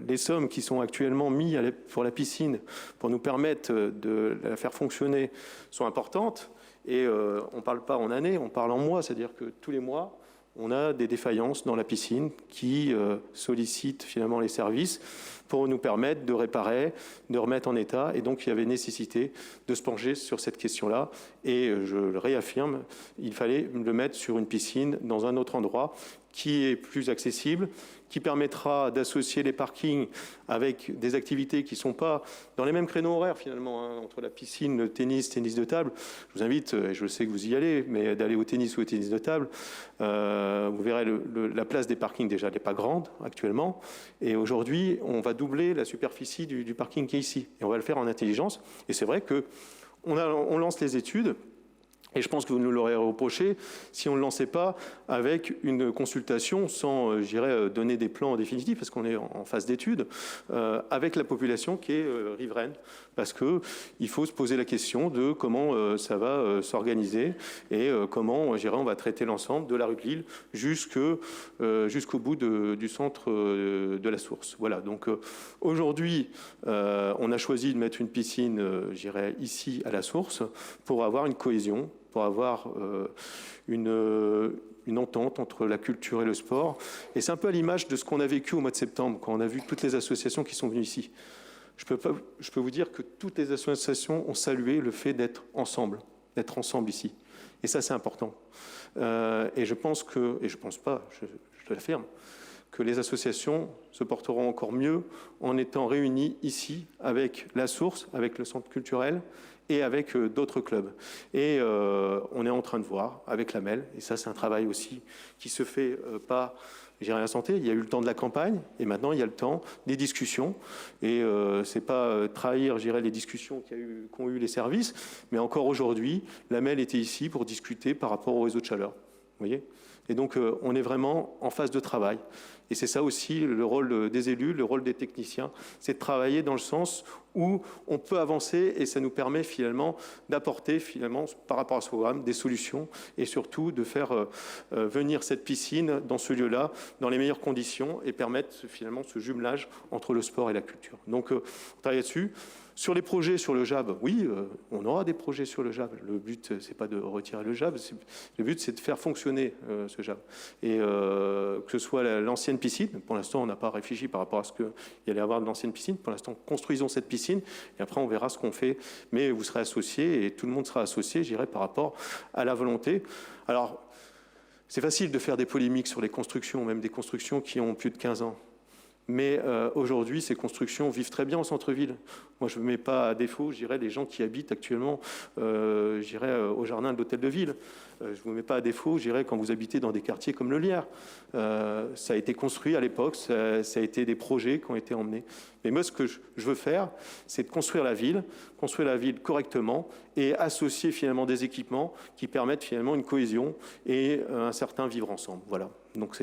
les sommes qui sont actuellement mises pour la piscine pour nous permettre de la faire fonctionner sont importantes. Et on ne parle pas en années, on parle en mois. C'est-à-dire que tous les mois, on a des défaillances dans la piscine qui sollicitent finalement les services pour nous permettre de réparer, de remettre en état. Et donc, il y avait nécessité de se pencher sur cette question-là. Et je le réaffirme, il fallait le mettre sur une piscine dans un autre endroit qui est plus accessible, qui permettra d'associer les parkings avec des activités qui ne sont pas dans les mêmes créneaux horaires finalement, hein, entre la piscine, le tennis de table. Je vous invite, et je sais que vous y allez, mais d'aller au tennis ou au tennis de table. Vous verrez, la place des parkings déjà n'est pas grande actuellement. Et aujourd'hui, on va doubler la superficie du parking qui est ici. Et on va le faire en intelligence. Et c'est vrai qu'on lance les études. Et je pense que vous nous l'aurez reproché si on ne le lançait pas avec une consultation sans, je dirais, donner des plans définitifs, parce qu'on est en phase d'étude, avec la population qui est riveraine. Parce qu'il faut se poser la question de comment ça va s'organiser et comment, je dirais, on va traiter l'ensemble de la rue de Lille jusqu'au bout du centre de la source. Voilà, donc aujourd'hui, on a choisi de mettre une piscine, je dirais, ici à la source pour avoir une cohésion, pour avoir une entente entre la culture et le sport. Et c'est un peu à l'image de ce qu'on a vécu au mois de septembre, quand on a vu toutes les associations qui sont venues ici. Je peux vous dire que toutes les associations ont salué le fait d'être ensemble ici. Et ça, c'est important. Et je pense pas, je l'affirme, que les associations se porteront encore mieux en étant réunies ici avec la source, avec le centre culturel, et avec d'autres clubs. Et on est en train de voir avec la MEL, et ça c'est un travail aussi qui se fait pas, je dirais, à la santé. Il y a eu le temps de la campagne, et maintenant il y a le temps des discussions. Et c'est pas trahir, je dirais, les discussions qu'ont eu les services, mais encore aujourd'hui, la MEL était ici pour discuter par rapport au réseau de chaleur. Vous voyez ? Et donc on est vraiment en phase de travail. Et c'est ça aussi le rôle des élus, le rôle des techniciens, c'est de travailler dans le sens où on peut avancer et ça nous permet finalement d'apporter finalement par rapport à ce programme des solutions et surtout de faire venir cette piscine dans ce lieu-là dans les meilleures conditions et permettre finalement ce jumelage entre le sport et la culture. Donc on travaille là-dessus. Sur les projets sur le JAB, oui, on aura des projets sur le JAB. Le but, c'est pas de retirer le JAB, le but, c'est de faire fonctionner ce JAB. Et que ce soit l'ancienne piscine, pour l'instant, on n'a pas réfléchi par rapport à ce qu'il y allait avoir de l'ancienne piscine. Pour l'instant, construisons cette piscine et après, on verra ce qu'on fait. Mais vous serez associés et tout le monde sera associé, je dirais, par rapport à la volonté. Alors, c'est facile de faire des polémiques sur les constructions, même des constructions qui ont plus de 15 ans. Mais aujourd'hui, ces constructions vivent très bien en centre-ville. Moi, je ne mets pas à défaut, je dirais, les gens qui habitent actuellement au jardin de l'hôtel de ville. Je ne vous mets pas à défaut, je dirais, quand vous habitez dans des quartiers comme le Lierre. Ça a été construit à l'époque, ça a été des projets qui ont été emmenés. Mais moi, ce que je veux faire, c'est de construire la ville correctement et associer finalement des équipements qui permettent finalement une cohésion et un certain vivre ensemble. Voilà. Donc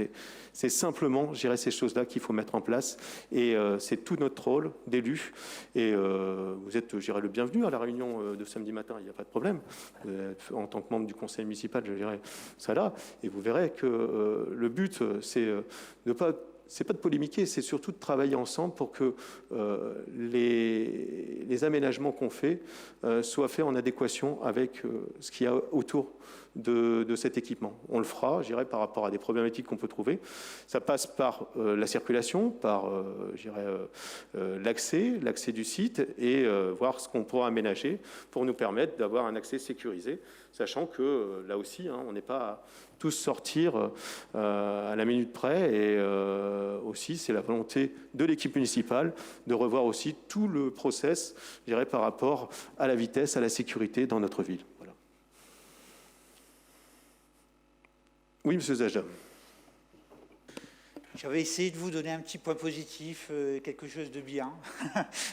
c'est simplement, je dirais, ces choses-là qu'il faut mettre en place. Et c'est tout notre rôle d'élus. Et vous êtes, je dirais, le bienvenu à la réunion de samedi matin, il n'y a pas de problème. En tant que membre du conseil municipal, je dirais ça là. Et vous verrez que le but, c'est de pas... C'est pas de polémiquer, c'est surtout de travailler ensemble pour que les aménagements qu'on fait soient faits en adéquation avec ce qu'il y a autour de cet équipement. On le fera, je dirais, par rapport à des problématiques qu'on peut trouver. Ça passe par la circulation, par l'accès du site et voir ce qu'on pourra aménager pour nous permettre d'avoir un accès sécurisé, sachant que là aussi, on n'est pas à tous sortir à la minute près et aussi c'est la volonté de l'équipe municipale de revoir aussi tout le process, je dirais, par rapport à la vitesse, à la sécurité dans notre ville. Voilà. Oui, monsieur Zajda. J'avais essayé de vous donner un petit point positif, quelque chose de bien.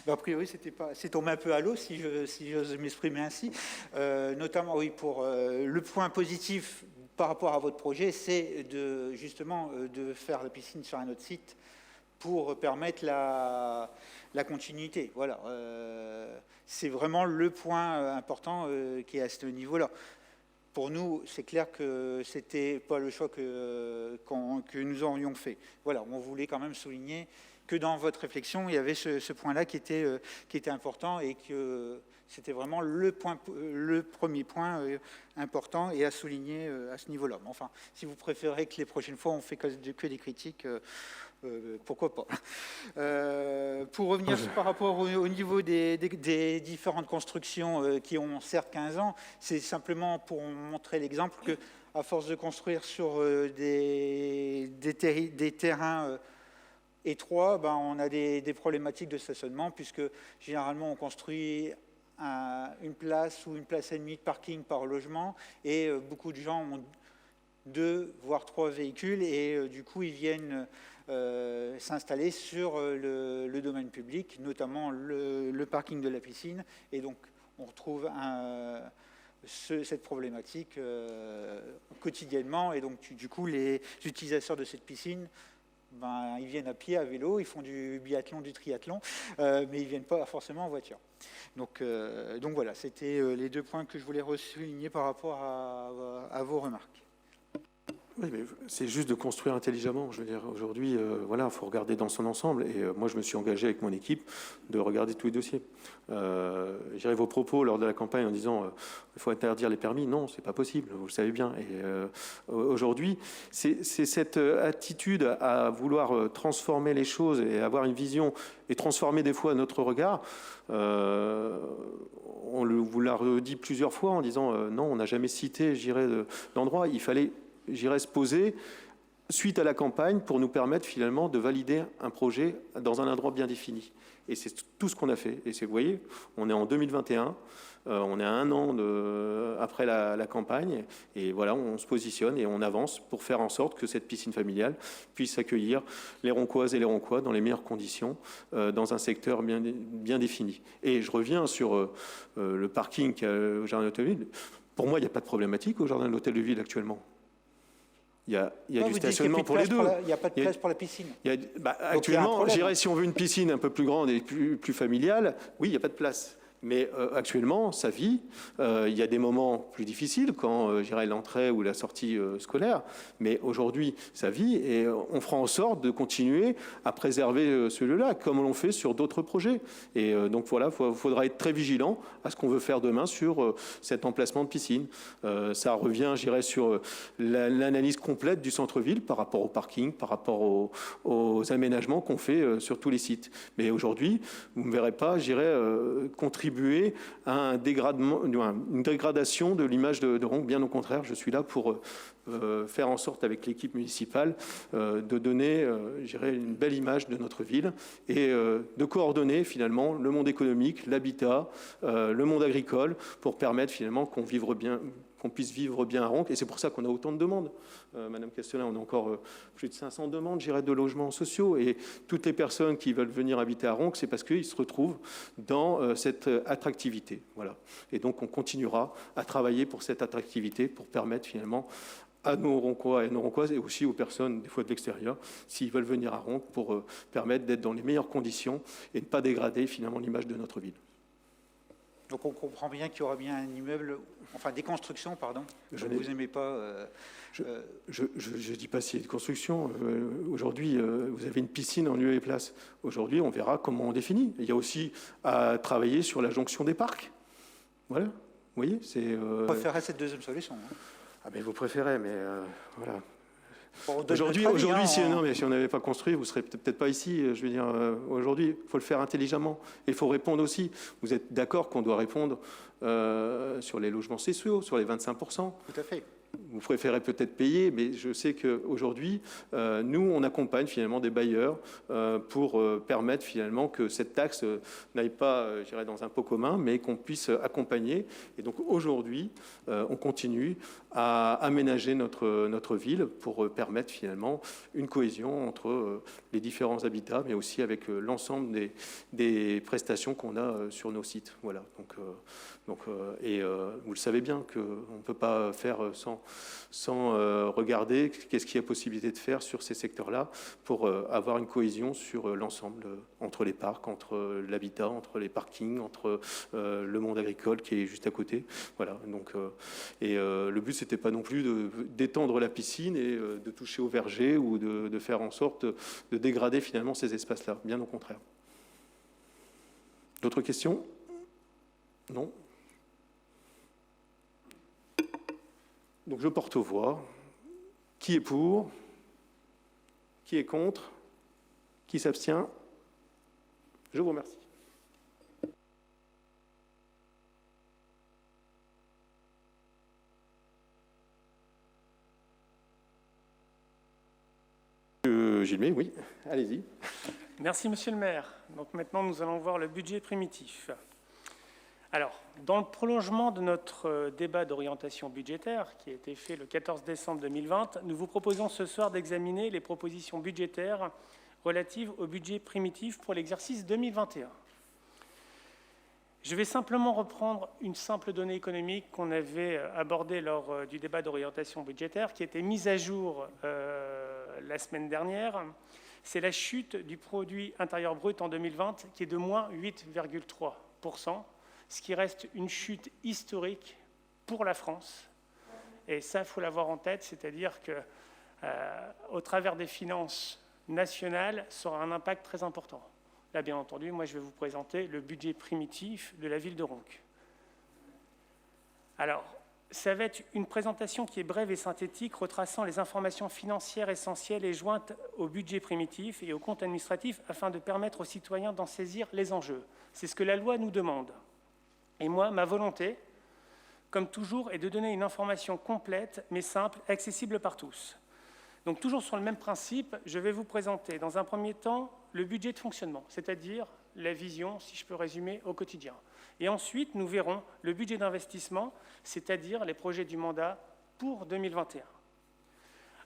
A priori, c'est tombé un peu à l'eau, si j'ose m'exprimer ainsi. Notamment, oui, pour le point positif par rapport à votre projet, c'est justement de faire la piscine sur un autre site pour permettre la continuité. Voilà. C'est vraiment le point important qui est à ce niveau-là. Pour nous, c'est clair que ce n'était pas le choix que nous aurions fait. Voilà, on voulait quand même souligner que dans votre réflexion, il y avait ce point-là qui était important et que c'était vraiment le premier point important et à souligner à ce niveau-là. Enfin, si vous préférez que les prochaines fois, on fait que des critiques, pourquoi pas. Pour revenir par rapport au niveau des différentes constructions qui ont certes 15 ans, c'est simplement pour montrer l'exemple que à force de construire sur des terrains étroits, on a des problématiques de stationnement puisque généralement on construit une place ou une place et demie de parking par logement et beaucoup de gens ont 2 voire 3 véhicules et du coup ils viennent s'installer sur le domaine public, notamment le parking de la piscine et donc on retrouve cette problématique quotidiennement et donc du coup les utilisateurs de cette piscine ils viennent à pied, à vélo, ils font du biathlon, du triathlon, mais ils ne viennent pas forcément en voiture. Donc voilà, c'était les 2 points que je voulais souligner par rapport à vos remarques. Oui, mais c'est juste de construire intelligemment. Je veux dire, aujourd'hui, voilà, il faut regarder dans son ensemble. Et moi, je me suis engagé avec mon équipe de regarder tous les dossiers. Je dirais vos propos lors de la campagne en disant il faut interdire les permis. Non, c'est pas possible. Vous le savez bien. Et aujourd'hui, c'est cette attitude à vouloir transformer les choses et avoir une vision et transformer des fois notre regard. On vous l'a redit plusieurs fois en disant non, on n'a jamais cité, je dirais, d'endroit. Il fallait se poser suite à la campagne pour nous permettre finalement de valider un projet dans un endroit bien défini. Et c'est tout ce qu'on a fait. Et vous voyez, on est en 2021, on est à 1 an après la campagne, et voilà, on se positionne et on avance pour faire en sorte que cette piscine familiale puisse accueillir les Roncoises et les Roncois dans les meilleures conditions, dans un secteur bien défini. Et je reviens sur le parking au Jardin de l'Hôtel de Ville. Pour moi, il n'y a pas de problématique au Jardin de l'Hôtel de Ville actuellement. Il y a Vous du dites qu'il y a stationnement plus de pour les place deux. Il n'y a pas de Il y a- place pour la piscine. Actuellement, problème. je dirais, si on veut une piscine un peu plus grande et plus familiale, oui, il n'y a pas de place. Mais actuellement, ça vit. Il y a des moments plus difficiles quand, je dirais, l'entrée ou la sortie scolaire. Mais aujourd'hui, ça vit et on fera en sorte de continuer à préserver ce lieu-là, comme on l'on fait sur d'autres projets. Et donc voilà, il faudra être très vigilant à ce qu'on veut faire demain sur cet emplacement de piscine. Ça revient, je dirais, sur l'analyse complète du centre-ville par rapport au parking, par rapport aux aménagements qu'on fait sur tous les sites. Mais aujourd'hui, vous ne me verrez pas, je dirais, contribuer à un une dégradation de l'image de Ronc. Bien au contraire, je suis là pour faire en sorte avec l'équipe municipale de donner, je dirais, une belle image de notre ville et de coordonner finalement le monde économique, l'habitat, le monde agricole pour permettre finalement qu'on puisse vivre bien à Ronc. Et c'est pour ça qu'on a autant de demandes. Madame Castelin, on a encore plus de 500 demandes, je dirais, de logements sociaux. Et toutes les personnes qui veulent venir habiter à Ronc, c'est parce qu'ils se retrouvent dans cette attractivité. Voilà. Et donc, on continuera à travailler pour cette attractivité, pour permettre finalement à nos Roncois et nos Roncoises, et aussi aux personnes, des fois de l'extérieur, s'ils veulent venir à Ronc, pour permettre d'être dans les meilleures conditions et ne pas dégrader finalement l'image de notre ville. Donc on comprend bien qu'il y aura bien un immeuble, enfin des constructions, pardon. Vous n'aimez pas. Je ne dis pas s'il y a de construction. Aujourd'hui, vous avez une piscine en lieu et place. Aujourd'hui, on verra comment on définit. Il y a aussi à travailler sur la jonction des parcs. Voilà. Vous voyez, c'est. On préférerait cette deuxième solution. Hein. Ah ben vous préférez, mais voilà. Bon, de Aujourd'hui, notre avis, si, hein, non, mais si on n'avait pas construit, vous ne serez peut-être pas ici. Je veux dire, aujourd'hui, il faut le faire intelligemment. Et il faut répondre aussi. Vous êtes d'accord qu'on doit répondre sur les logements sociaux, sur les 25%. Tout à fait. Vous préférez peut-être payer, mais je sais qu'aujourd'hui, nous, on accompagne finalement des bailleurs pour permettre finalement que cette taxe n'aille pas, je dirais, dans un pot commun, mais qu'on puisse accompagner. Et donc aujourd'hui, on continue à aménager notre ville pour permettre finalement une cohésion entre les différents habitats, mais aussi avec l'ensemble des prestations qu'on a sur nos sites. Voilà. Donc, vous le savez bien qu'on ne peut pas faire sans regarder qu'est-ce qu'il y a possibilité de faire sur ces secteurs-là pour avoir une cohésion sur l'ensemble, entre les parcs, entre l'habitat, entre les parkings, entre le monde agricole qui est juste à côté. Voilà. Donc, le but, c'était pas non plus d'étendre la piscine et de toucher au verger ou de faire en sorte de dégrader finalement ces espaces-là. Bien au contraire. D'autres questions ? Non ? Donc je porte aux voix. Qui est pour? Qui est contre? Qui s'abstient? Je vous remercie. Gilmet, oui, allez-y. Merci, monsieur le maire. Donc maintenant, nous allons voir le budget primitif. Alors, dans le prolongement de notre débat d'orientation budgétaire, qui a été fait le 14 décembre 2020, nous vous proposons ce soir d'examiner les propositions budgétaires relatives au budget primitif pour l'exercice 2021. Je vais simplement reprendre une simple donnée économique qu'on avait abordée lors du débat d'orientation budgétaire, qui était mise à jour la semaine dernière. C'est la chute du produit intérieur brut en 2020, qui est de moins 8,3%, ce qui reste une chute historique pour la France. Et ça, il faut l'avoir en tête, c'est-à-dire qu'au travers des finances nationales, ça aura un impact très important. Là, bien entendu, moi, je vais vous présenter le budget primitif de la ville de Ronc. Alors, ça va être une présentation qui est brève et synthétique, retraçant les informations financières essentielles et jointes au budget primitif et au compte administratif afin de permettre aux citoyens d'en saisir les enjeux. C'est ce que la loi nous demande. Et moi, ma volonté, comme toujours, est de donner une information complète, mais simple, accessible par tous. Donc, toujours sur le même principe, je vais vous présenter, dans un premier temps, le budget de fonctionnement, c'est-à-dire la vision, si je peux résumer, au quotidien. Et ensuite, nous verrons le budget d'investissement, c'est-à-dire les projets du mandat pour 2021.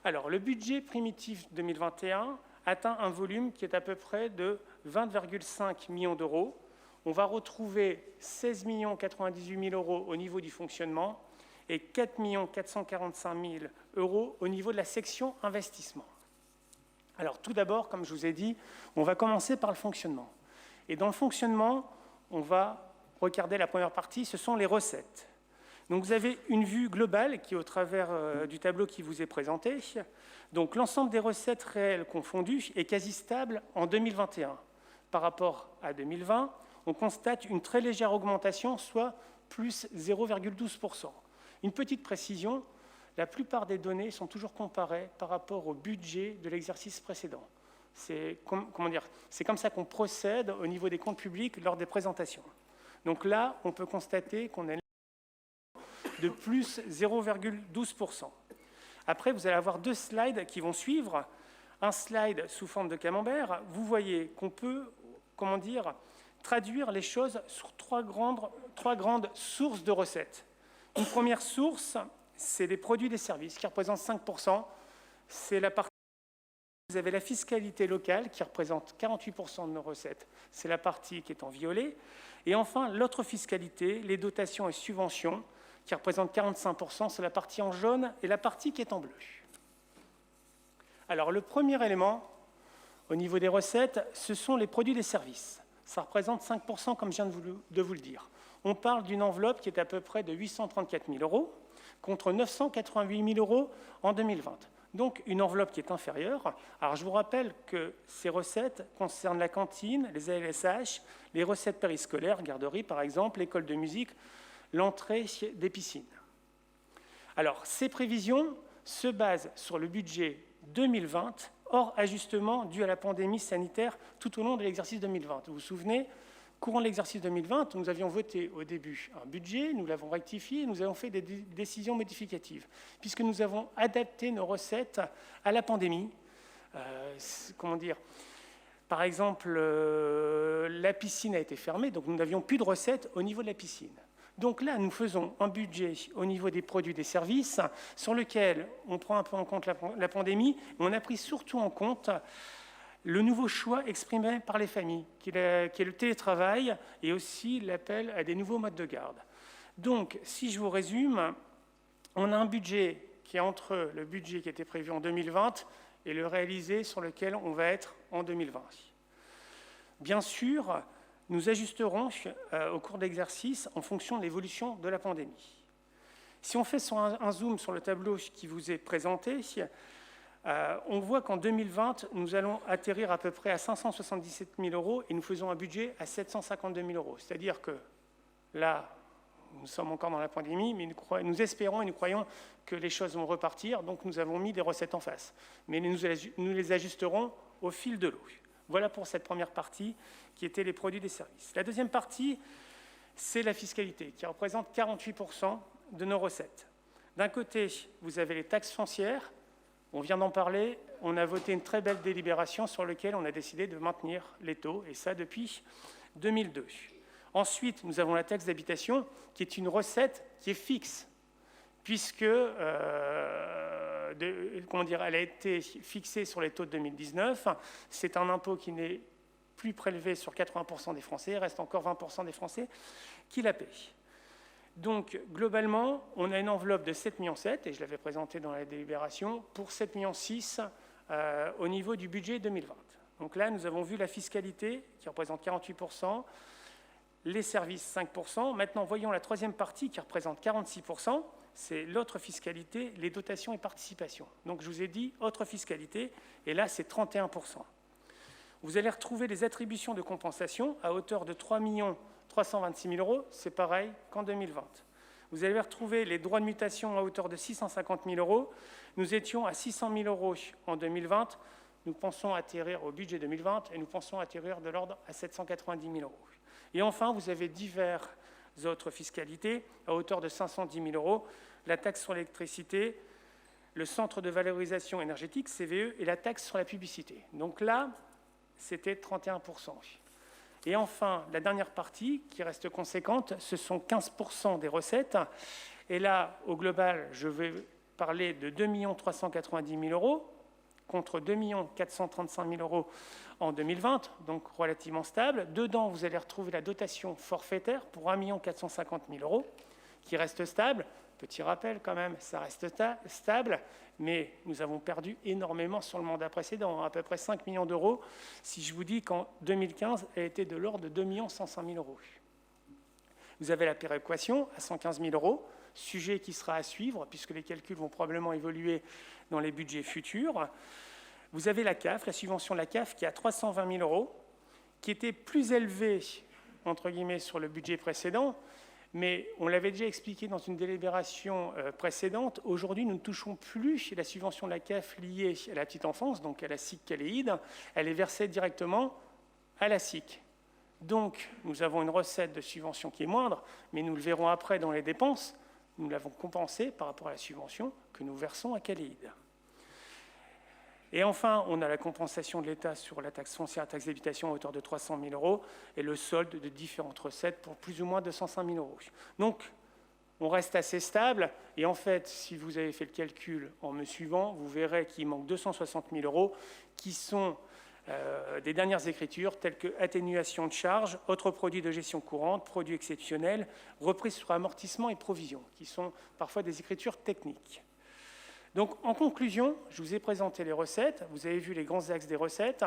Alors, le budget primitif 2021 atteint un volume qui est à peu près de 20,5 millions d'euros. On va retrouver 16 098 000 euros au niveau du fonctionnement et 4 445 000 € au niveau de la section investissement. Alors tout d'abord, comme je vous ai dit, on va commencer par le fonctionnement. Et dans le fonctionnement, on va regarder la première partie, ce sont les recettes. Donc vous avez une vue globale qui est au travers du tableau qui vous est présenté. Donc l'ensemble des recettes réelles confondues est quasi stable en 2021. Par rapport à 2020, on constate une très légère augmentation, soit plus 0,12%. Une petite précision, la plupart des données sont toujours comparées par rapport au budget de l'exercice précédent. C'est comme ça qu'on procède au niveau des comptes publics lors des présentations. Donc là, on peut constater qu'on est de plus 0,12%. Après, vous allez avoir 2 slides qui vont suivre. Un slide sous forme de camembert. Vous voyez qu'on peut, traduire les choses sur trois grandes sources de recettes. Une première source, c'est les produits et des services qui représentent 5%. C'est la partie. Vous avez la fiscalité locale qui représente 48% de nos recettes. C'est la partie qui est en violet. Et enfin, l'autre fiscalité, les dotations et subventions, qui représente 45%, c'est la partie en jaune et la partie qui est en bleu. Alors, le premier élément, au niveau des recettes, ce sont les produits et services. Ça représente 5%, comme je viens de vous le dire. On parle d'une enveloppe qui est à peu près de 834 000 € contre 988 000 € en 2020. Donc, une enveloppe qui est inférieure. Alors, je vous rappelle que ces recettes concernent la cantine, les ALSH, les recettes périscolaires, garderie par exemple, l'école de musique, l'entrée des piscines. Alors, ces prévisions se basent sur le budget 2020, hors ajustement dû à la pandémie sanitaire tout au long de l'exercice 2020. Vous vous souvenez, courant de l'exercice 2020, nous avions voté au début un budget, nous l'avons rectifié, nous avons fait des décisions modificatives, puisque nous avons adapté nos recettes à la pandémie. Par exemple, la piscine a été fermée, donc nous n'avions plus de recettes au niveau de la piscine. Donc là, nous faisons un budget au niveau des produits et des services sur lequel on prend un peu en compte la pandémie, mais on a pris surtout en compte le nouveau choix exprimé par les familles, qui est le télétravail et aussi l'appel à des nouveaux modes de garde. Donc, si je vous résume, on a un budget qui est entre le budget qui était prévu en 2020 et le réalisé sur lequel on va être en 2020. Bien sûr, nous ajusterons au cours de l'exercice en fonction de l'évolution de la pandémie. Si on fait un zoom sur le tableau qui vous est présenté, on voit qu'en 2020, nous allons atterrir à peu près à 577 000 € et nous faisons un budget à 752 000 €. C'est-à-dire que là, nous sommes encore dans la pandémie, mais nous espérons et nous croyons que les choses vont repartir, donc nous avons mis des recettes en face. Mais nous les ajusterons au fil de l'eau. Voilà pour cette première partie qui était les produits et les services. La deuxième partie, c'est la fiscalité, qui représente 48% de nos recettes. D'un côté, vous avez les taxes foncières. On vient d'en parler. On a voté une très belle délibération sur laquelle on a décidé de maintenir les taux, et ça depuis 2002. Ensuite, nous avons la taxe d'habitation, qui est une recette qui est fixe, puisque elle a été fixée sur les taux de 2019. C'est un impôt qui n'est plus prélevé sur 80% des Français, il reste encore 20% des Français qui la paient. Donc, globalement, on a une enveloppe de 7,7 millions, et je l'avais présenté dans la délibération, pour 7,6 millions au niveau du budget 2020. Donc là, nous avons vu la fiscalité, qui représente 48%, les services 5%. Maintenant, voyons la troisième partie, qui représente 46%. C'est l'autre fiscalité, les dotations et participations. Donc, je vous ai dit autre fiscalité, et là, c'est 31%. Vous allez retrouver les attributions de compensation à hauteur de 3 326 000 €, c'est pareil qu'en 2020. Vous allez retrouver les droits de mutation à hauteur de 650 000 €. Nous étions à 600 000 € en 2020. Nous pensons atterrir au budget 2020 et nous pensons atterrir de l'ordre à 790 000 €. Et enfin, vous avez diverses autres fiscalités à hauteur de 510 000 €, la taxe sur l'électricité, le centre de valorisation énergétique, CVE, et la taxe sur la publicité. Donc là, c'était 31%. Et enfin, la dernière partie, qui reste conséquente, ce sont 15% des recettes. Et là, au global, je vais parler de 2 390 000 € contre 2 435 000 € en 2020, donc relativement stable. Dedans, vous allez retrouver la dotation forfaitaire pour 1 450 000 €, qui reste stable, Petit rappel quand même, ça reste stable, mais nous avons perdu énormément sur le mandat précédent, à peu près 5 millions d'euros, si je vous dis qu'en 2015, elle était de l'ordre de 2 105 000 euros. Vous avez la péréquation à 115 000 euros, sujet qui sera à suivre, puisque les calculs vont probablement évoluer dans les budgets futurs. Vous avez la CAF, la subvention de la CAF, qui est à 320 000 euros, qui était plus élevée, entre guillemets, sur le budget précédent, mais on l'avait déjà expliqué dans une délibération précédente. Aujourd'hui, nous ne touchons plus la subvention de la CAF liée à la petite enfance, donc à la SIC Caléide. Elle est versée directement à la SIC. Donc, nous avons une recette de subvention qui est moindre, mais nous le verrons après dans les dépenses. Nous l'avons compensée par rapport à la subvention que nous versons à Caléide. Et enfin, on a la compensation de l'État sur la taxe foncière, la taxe d'habitation à hauteur de 300 000 euros et le solde de différentes recettes pour plus ou moins 205 000 euros. Donc, on reste assez stable. Et en fait, si vous avez fait le calcul en me suivant, vous verrez qu'il manque 260 000 euros qui sont des dernières écritures telles que atténuation de charges, autres produits de gestion courante, produits exceptionnels, reprise sur amortissement et provisions, qui sont parfois des écritures techniques. Donc, en conclusion, je vous ai présenté les recettes. Vous avez vu les grands axes des recettes.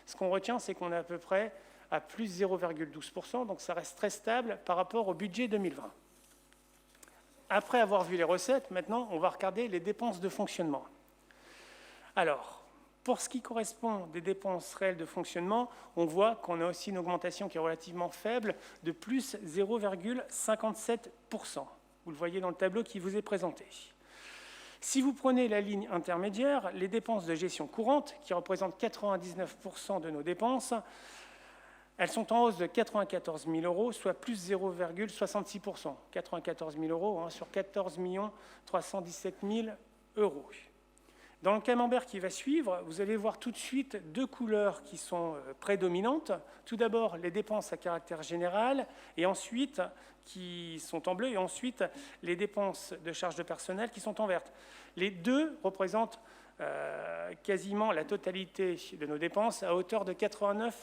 Ce qu'on retient, c'est qu'on est à peu près à plus 0,12%, donc ça reste très stable par rapport au budget 2020. Après avoir vu les recettes, maintenant, on va regarder les dépenses de fonctionnement. Alors, pour ce qui correspond des dépenses réelles de fonctionnement, on voit qu'on a aussi une augmentation qui est relativement faible de plus 0,57%. Vous le voyez dans le tableau qui vous est présenté. Si vous prenez la ligne intermédiaire, les dépenses de gestion courante, qui représentent 99% de nos dépenses, elles sont en hausse de 94 000 euros, soit plus 0,66%. 94 000 euros sur 14 317 000 euros. Dans le camembert qui va suivre, vous allez voir tout de suite deux couleurs qui sont prédominantes. Tout d'abord, les dépenses à caractère général, et ensuite, qui sont en bleu, et ensuite, les dépenses de charges de personnel qui sont en verte. Les deux représentent quasiment la totalité de nos dépenses à hauteur de 89%.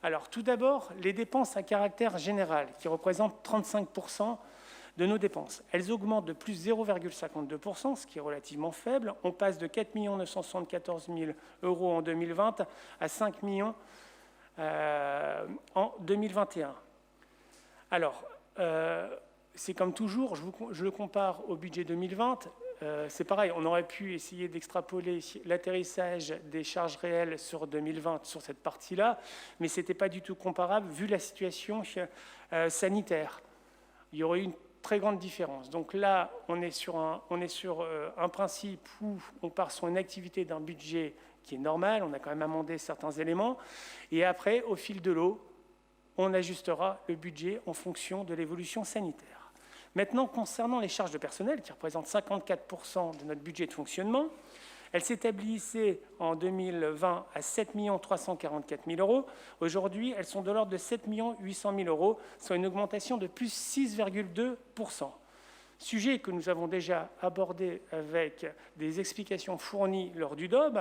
Alors, tout d'abord, les dépenses à caractère général, qui représentent 35% de nos dépenses. Elles augmentent de plus 0,52%, ce qui est relativement faible. On passe de 4 974 000 euros en 2020 à 5 millions en 2021. Alors, c'est comme toujours, je le compare au budget 2020. C'est pareil, on aurait pu essayer d'extrapoler l'atterrissage des charges réelles sur 2020 sur cette partie-là, mais ce n'était pas du tout comparable vu la situation sanitaire. Il y aurait eu une très grande différence. Donc là, on est sur un principe où on part sur une activité d'un budget qui est normal, on a quand même amendé certains éléments, et après, au fil de l'eau, on ajustera le budget en fonction de l'évolution sanitaire. Maintenant, concernant les charges de personnel, qui représentent 54% de notre budget de fonctionnement, elles s'établissaient en 2020 à 7 344 000 euros. Aujourd'hui, elles sont de l'ordre de 7 800 000 euros, soit une augmentation de plus 6,2%. Sujet que nous avons déjà abordé avec des explications fournies lors du DOB.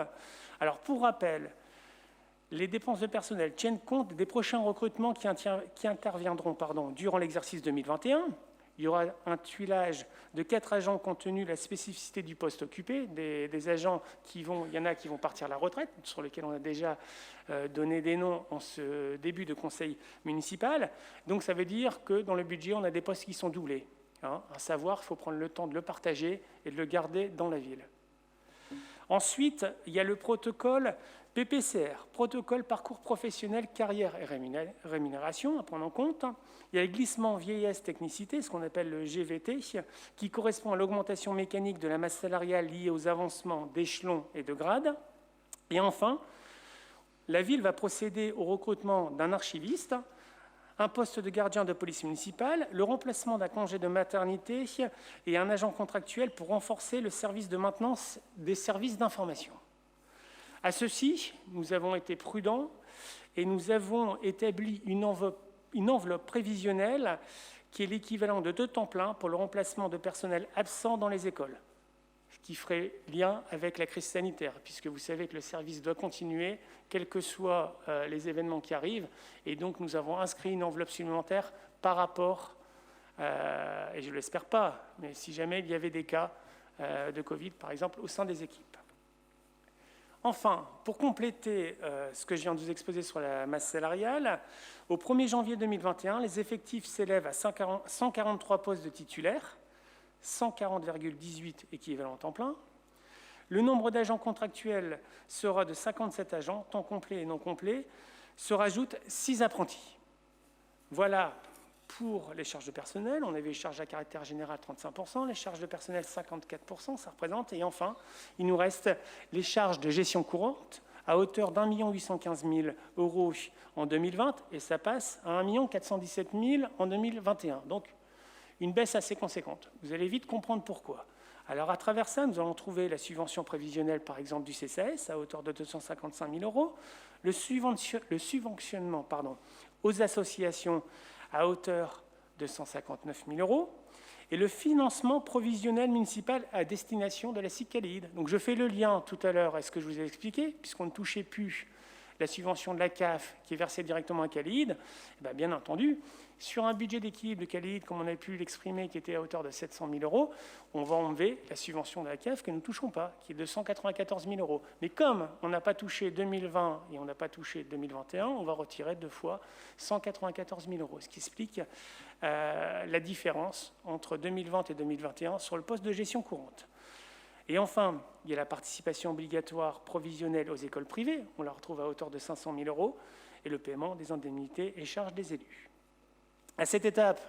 Alors, pour rappel, les dépenses de personnel tiennent compte des prochains recrutements qui interviendront durant l'exercice 2021. Il y aura un tuilage de 4 agents compte tenu de la spécificité du poste occupé, des agents il y en a qui vont partir à la retraite, sur lesquels on a déjà donné des noms en ce début de conseil municipal. Donc ça veut dire que dans le budget, on a des postes qui sont doublés. À savoir, il faut prendre le temps de le partager et de le garder dans la ville. Ensuite, il y a le protocole PPCR, protocole parcours professionnel, carrière et rémunération à prendre en compte. Il y a le glissement vieillesse technicité, ce qu'on appelle le GVT, qui correspond à l'augmentation mécanique de la masse salariale liée aux avancements d'échelons et de grades. Et enfin, la ville va procéder au recrutement d'un archiviste, un poste de gardien de police municipale, le remplacement d'un congé de maternité et un agent contractuel pour renforcer le service de maintenance des services d'information. À ceci, nous avons été prudents et nous avons établi une enveloppe prévisionnelle qui est l'équivalent de 2 temps plein pour le remplacement de personnel absent dans les écoles, ce qui ferait lien avec la crise sanitaire, puisque vous savez que le service doit continuer, quels que soient les événements qui arrivent, et donc nous avons inscrit une enveloppe supplémentaire par rapport et je ne l'espère pas, mais si jamais il y avait des cas de Covid, par exemple, au sein des équipes. Enfin, pour compléter ce que je viens de vous exposer sur la masse salariale, au 1er janvier 2021, les effectifs s'élèvent à 143 postes de titulaires, 140,18 équivalents temps plein. Le nombre d'agents contractuels sera de 57 agents, temps complet et non complet. Se rajoutent 6 apprentis. Voilà pour les charges de personnel. On avait les charges à caractère général 35%, les charges de personnel 54%, ça représente. Et enfin, il nous reste les charges de gestion courante à hauteur d'1 815 000 € en 2020 et ça passe à 1 417 000 en 2021. Donc, une baisse assez conséquente. Vous allez vite comprendre pourquoi. Alors, à travers ça, nous allons trouver la subvention prévisionnelle, par exemple, du CCAS à hauteur de 255 000 €, le subventionnement aux associations à hauteur de 159 000 € et le financement provisionnel municipal à destination de la CICALID. Donc, je fais le lien tout à l'heure à ce que je vous ai expliqué, puisqu'on ne touchait plus la subvention de la CAF qui est versée directement à CALID. Bien entendu, sur un budget d'équilibre de CALID, comme on a pu l'exprimer, qui était à hauteur de 700 000 €, on va enlever la subvention de la CAF que nous ne touchons pas, qui est de 194 000 €. Mais comme on n'a pas touché 2020 et on n'a pas touché 2021, on va retirer 2 fois 194 000 €, ce qui explique la différence entre 2020 et 2021 sur le poste de gestion courante. Et enfin, il y a la participation obligatoire provisionnelle aux écoles privées. On la retrouve à hauteur de 500 000 € et le paiement des indemnités et charges des élus. À cette étape,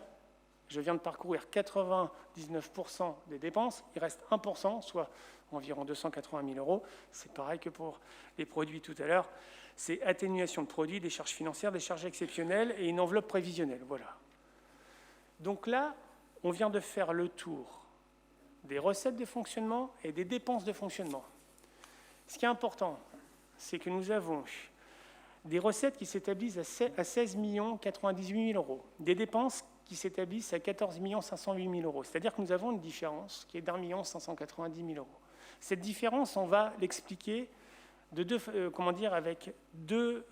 je viens de parcourir 99% des dépenses. Il reste 1%, soit environ 280 000 €. C'est pareil que pour les produits tout à l'heure. C'est atténuation de produits, des charges financières, des charges exceptionnelles et une enveloppe prévisionnelle. Voilà. Donc là, on vient de faire le tour des recettes de fonctionnement et des dépenses de fonctionnement. Ce qui est important, c'est que nous avons des recettes qui s'établissent à 16 098 000 €, des dépenses qui s'établissent à 14 508 000 €. C'est-à-dire que nous avons une différence qui est d'1 590 000 €. Cette différence, on va l'expliquer avec deux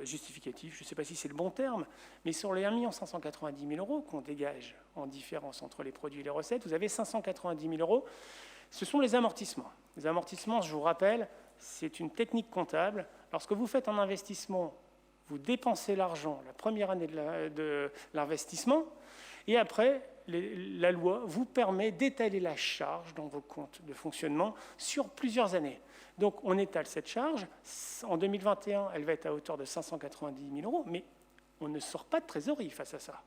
justificatifs. Je ne sais pas si c'est le bon terme, mais sur les 1 590 000 € qu'on dégage en différence entre les produits et les recettes, vous avez 590 000 €. Ce sont les amortissements. Les amortissements, je vous rappelle, c'est une technique comptable. Lorsque vous faites un investissement, vous dépensez l'argent la première année de l'investissement, et après, la loi vous permet d'étaler la charge dans vos comptes de fonctionnement sur plusieurs années. Donc, on étale cette charge. En 2021, elle va être à hauteur de 590 000 €, mais on ne sort pas de trésorerie face à ça.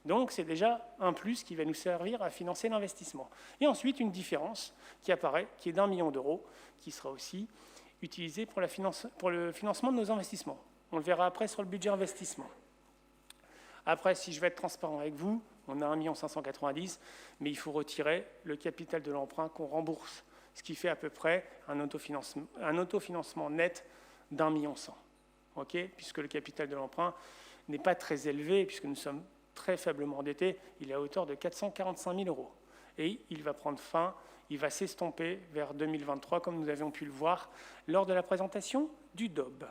Donc, c'est déjà un plus qui va nous servir à financer l'investissement. Et ensuite, une différence qui apparaît, qui est d'1 million €, qui sera aussi utilisée pour le financement de nos investissements. On le verra après sur le budget investissement. Après, si je vais être transparent avec vous, on a 1 590 000 €, mais il faut retirer le capital de l'emprunt qu'on rembourse, ce qui fait à peu près un autofinancement net d'1 million 100 000 €. Puisque le capital de l'emprunt n'est pas très élevé, puisque nous sommes très faiblement endettés, il est à hauteur de 445 000 €. Et il va prendre fin, il va s'estomper vers 2023, comme nous avions pu le voir lors de la présentation du DOB.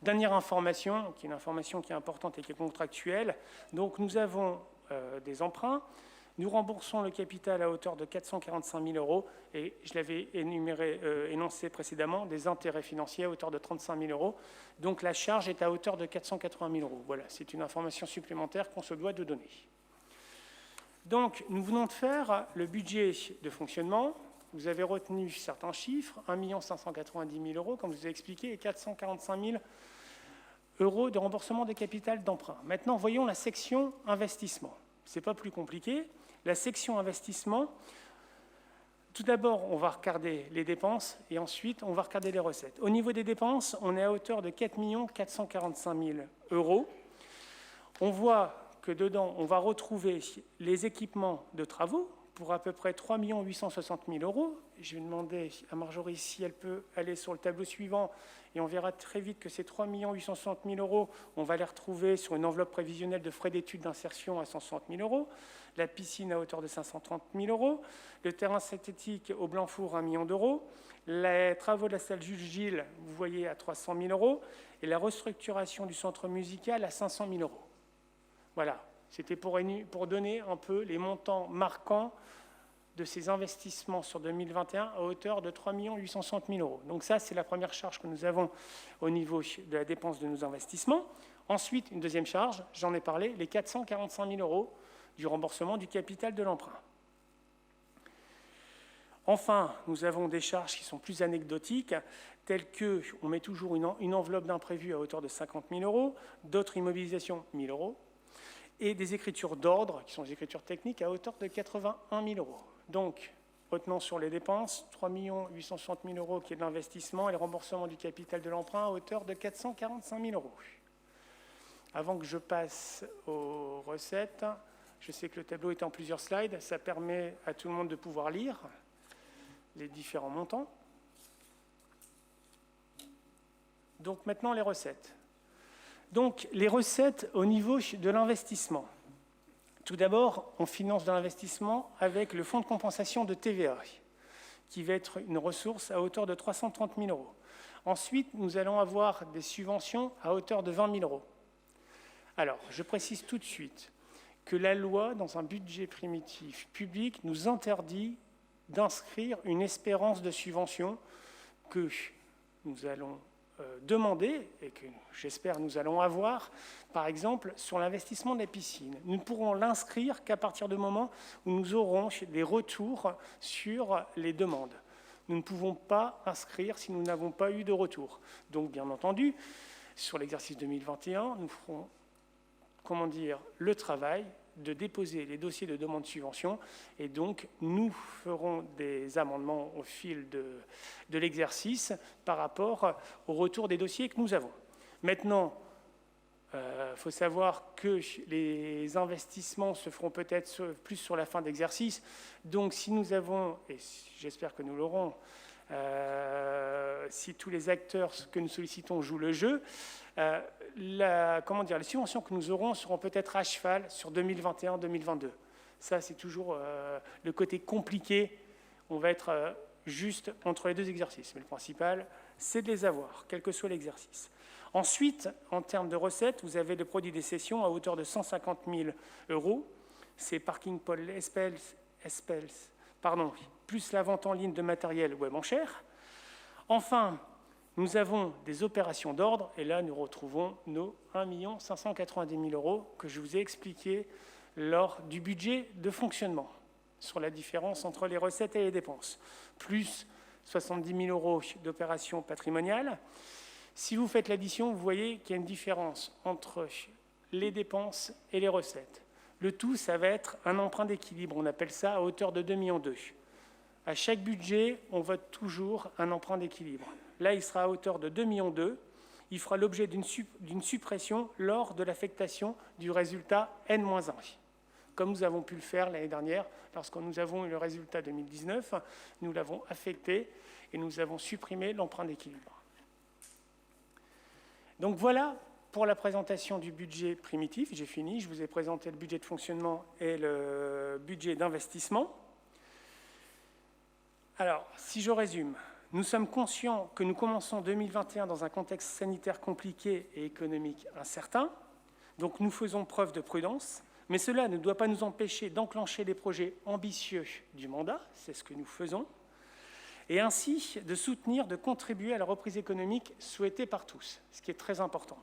Dernière information, qui est une information qui est importante et qui est contractuelle. Donc nous avons des emprunts. Nous remboursons le capital à hauteur de 445 000 € et je l'avais énoncé précédemment, des intérêts financiers à hauteur de 35 000 €. Donc la charge est à hauteur de 480 000 €. Voilà, c'est une information supplémentaire qu'on se doit de donner. Donc nous venons de faire le budget de fonctionnement. Vous avez retenu certains chiffres, 1 590 000 €, comme je vous ai expliqué, et 445 000 € de remboursement des capitals d'emprunt. Maintenant, voyons la section investissement. Ce n'est pas plus compliqué. La section investissement, tout d'abord, on va regarder les dépenses et ensuite, on va regarder les recettes. Au niveau des dépenses, on est à hauteur de 4 445 000 €. On voit que dedans, on va retrouver les équipements de travaux pour à peu près 3 860 000 €. Je vais demander à Marjorie si elle peut aller sur le tableau suivant et on verra très vite que ces 3 860 000 €, on va les retrouver sur une enveloppe prévisionnelle de frais d'études d'insertion à 160 000 €, la piscine à hauteur de 530 000 €, le terrain synthétique au Blanc-Four 1 million €, les travaux de la salle Jules Gilles, vous voyez, à 300 000 € et la restructuration du centre musical à 500 000 €. Voilà, C'était pour donner un peu les montants marquants de ces investissements sur 2021 à hauteur de 3 860 000 euros. Donc ça, c'est la première charge que nous avons au niveau de la dépense de nos investissements. Ensuite, une deuxième charge, j'en ai parlé, les 445 000 euros du remboursement du capital de l'emprunt. Enfin, nous avons des charges qui sont plus anecdotiques, telles qu'on met toujours une enveloppe d'imprévu à hauteur de 50 000 euros, d'autres immobilisations 1 000 euros, et des écritures d'ordre, qui sont des écritures techniques, à hauteur de 81 000 euros. Donc, retenons sur les dépenses, 3 860 000 euros qui est de l'investissement et le remboursement du capital de l'emprunt à hauteur de 445 000 euros. Avant que je passe aux recettes, je sais que le tableau est en plusieurs slides, ça permet à tout le monde de pouvoir lire les différents montants. Donc maintenant les recettes. Donc les recettes au niveau de l'investissement. Tout d'abord, on finance de l'investissement avec le fonds de compensation de TVA, qui va être une ressource à hauteur de 330 000 euros. Ensuite, nous allons avoir des subventions à hauteur de 20 000 euros. Alors, je précise tout de suite que la loi, dans un budget primitif public, nous interdit d'inscrire une espérance de subvention que nous allons demander, et que j'espère nous allons avoir, par exemple, sur l'investissement de la piscine. Nous ne pourrons l'inscrire qu'à partir du moment où nous aurons des retours sur les demandes. Nous ne pouvons pas inscrire si nous n'avons pas eu de retour. Donc, bien entendu, sur l'exercice 2021, nous ferons, le travail de déposer les dossiers de demande de subvention, et donc nous ferons des amendements au fil de l'exercice par rapport au retour des dossiers que nous avons. Maintenant, faut savoir que les investissements se feront peut-être plus sur la fin d'exercice, donc si nous avons, et j'espère que nous l'aurons, si tous les acteurs que nous sollicitons jouent le jeu, les subventions que nous aurons seront peut-être à cheval sur 2021-2022. Ça, c'est toujours le côté compliqué. On va être juste entre les deux exercices. Mais le principal, c'est de les avoir, quel que soit l'exercice. Ensuite, en termes de recettes, vous avez le produit des cessions à hauteur de 150 000 euros. C'est Parking Paul Espels, plus la vente en ligne de matériel web en chair. Enfin, nous avons des opérations d'ordre, et là, nous retrouvons nos 1 590 000 euros que je vous ai expliqué lors du budget de fonctionnement, sur la différence entre les recettes et les dépenses, plus 70 000 euros d'opérations patrimoniales. Si vous faites l'addition, vous voyez qu'il y a une différence entre les dépenses et les recettes. Le tout, ça va être un emprunt d'équilibre, on appelle ça à hauteur de 2,2 millions. À chaque budget, on vote toujours un emprunt d'équilibre. Là, il sera à hauteur de 2,2 millions. Il fera l'objet d'une suppression lors de l'affectation du résultat N-1, comme nous avons pu le faire l'année dernière. Lorsque nous avons eu le résultat 2019, nous l'avons affecté et nous avons supprimé l'emprunt d'équilibre. Donc voilà pour la présentation du budget primitif. J'ai fini, je vous ai présenté le budget de fonctionnement et le budget d'investissement. Alors, si je résume, nous sommes conscients que nous commençons 2021 dans un contexte sanitaire compliqué et économique incertain, donc nous faisons preuve de prudence, mais cela ne doit pas nous empêcher d'enclencher les projets ambitieux du mandat, c'est ce que nous faisons, et ainsi de soutenir, de contribuer à la reprise économique souhaitée par tous, ce qui est très important.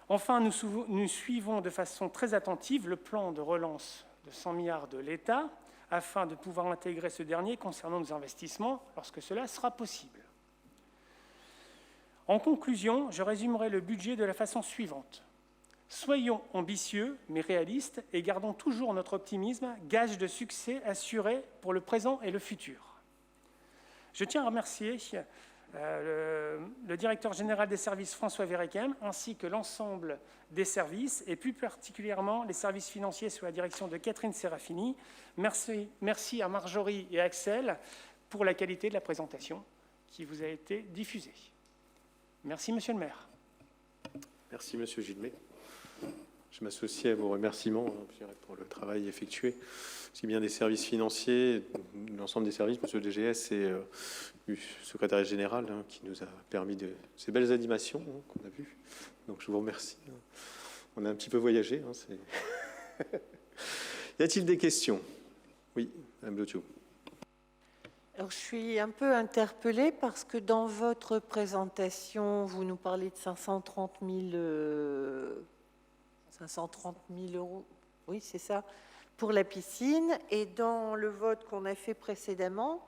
Enfin, nous suivons de façon très attentive le plan de relance de 100 milliards de l'État, afin de pouvoir intégrer ce dernier concernant nos investissements lorsque cela sera possible. En conclusion, je résumerai le budget de la façon suivante. Soyons ambitieux, mais réalistes, et gardons toujours notre optimisme, gage de succès assuré pour le présent et le futur. Je tiens à remercier le directeur général des services, François Verrechem, ainsi que l'ensemble des services, et plus particulièrement les services financiers sous la direction de Catherine Serafini. Merci à Marjorie et à Axel pour la qualité de la présentation qui vous a été diffusée. Merci, Monsieur le maire. Merci, Monsieur Gilmet. Je m'associe à vos remerciements pour le travail effectué, aussi bien des services financiers, l'ensemble des services, Monsieur le DGS et le secrétaire général qui nous a permis de ces belles animations qu'on a vues. Donc je vous remercie. On a un petit peu voyagé. Hein, y a-t-il des questions? Oui, Mme Lotiou. Alors, je suis un peu interpellée parce que dans votre présentation, vous nous parlez de 530 000 euros, oui, c'est ça, pour la piscine. Et dans le vote qu'on a fait précédemment,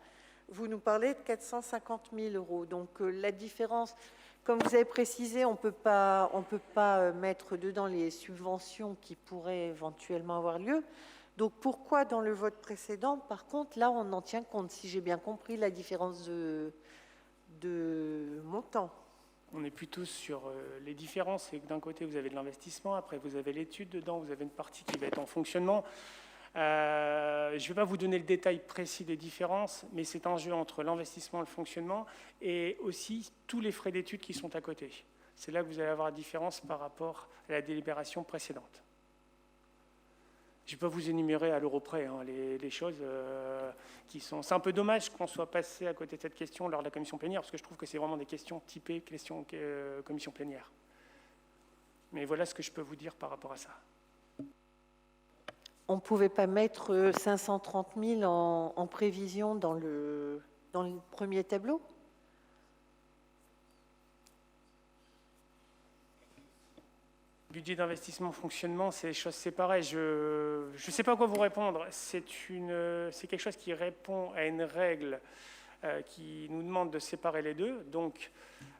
vous nous parlez de 450 000 euros. Donc, la différence, comme vous avez précisé, on peut pas mettre dedans les subventions qui pourraient éventuellement avoir lieu. Donc, pourquoi dans le vote précédent, par contre, là, on en tient compte, si j'ai bien compris la différence de montant? On est plutôt sur les différences. C'est que d'un côté, vous avez de l'investissement, après, vous avez l'étude dedans, vous avez une partie qui va être en fonctionnement. Je ne vais pas vous donner le détail précis des différences, mais c'est un jeu entre l'investissement, le fonctionnement, et aussi tous les frais d'études qui sont à côté. C'est là que vous allez avoir la différence par rapport à la délibération précédente. Je ne vais pas vous énumérer à l'euro près hein, les choses qui sont... C'est un peu dommage qu'on soit passé à côté de cette question lors de la commission plénière, parce que je trouve que c'est vraiment des questions typées questions commission plénière. Mais voilà ce que je peux vous dire par rapport à ça. On ne pouvait pas mettre 530 000 en prévision dans le premier tableau? Budget d'investissement, fonctionnement, c'est des choses séparées. Je ne sais pas quoi vous répondre. C'est quelque chose qui répond à une règle qui nous demande de séparer les deux. Donc,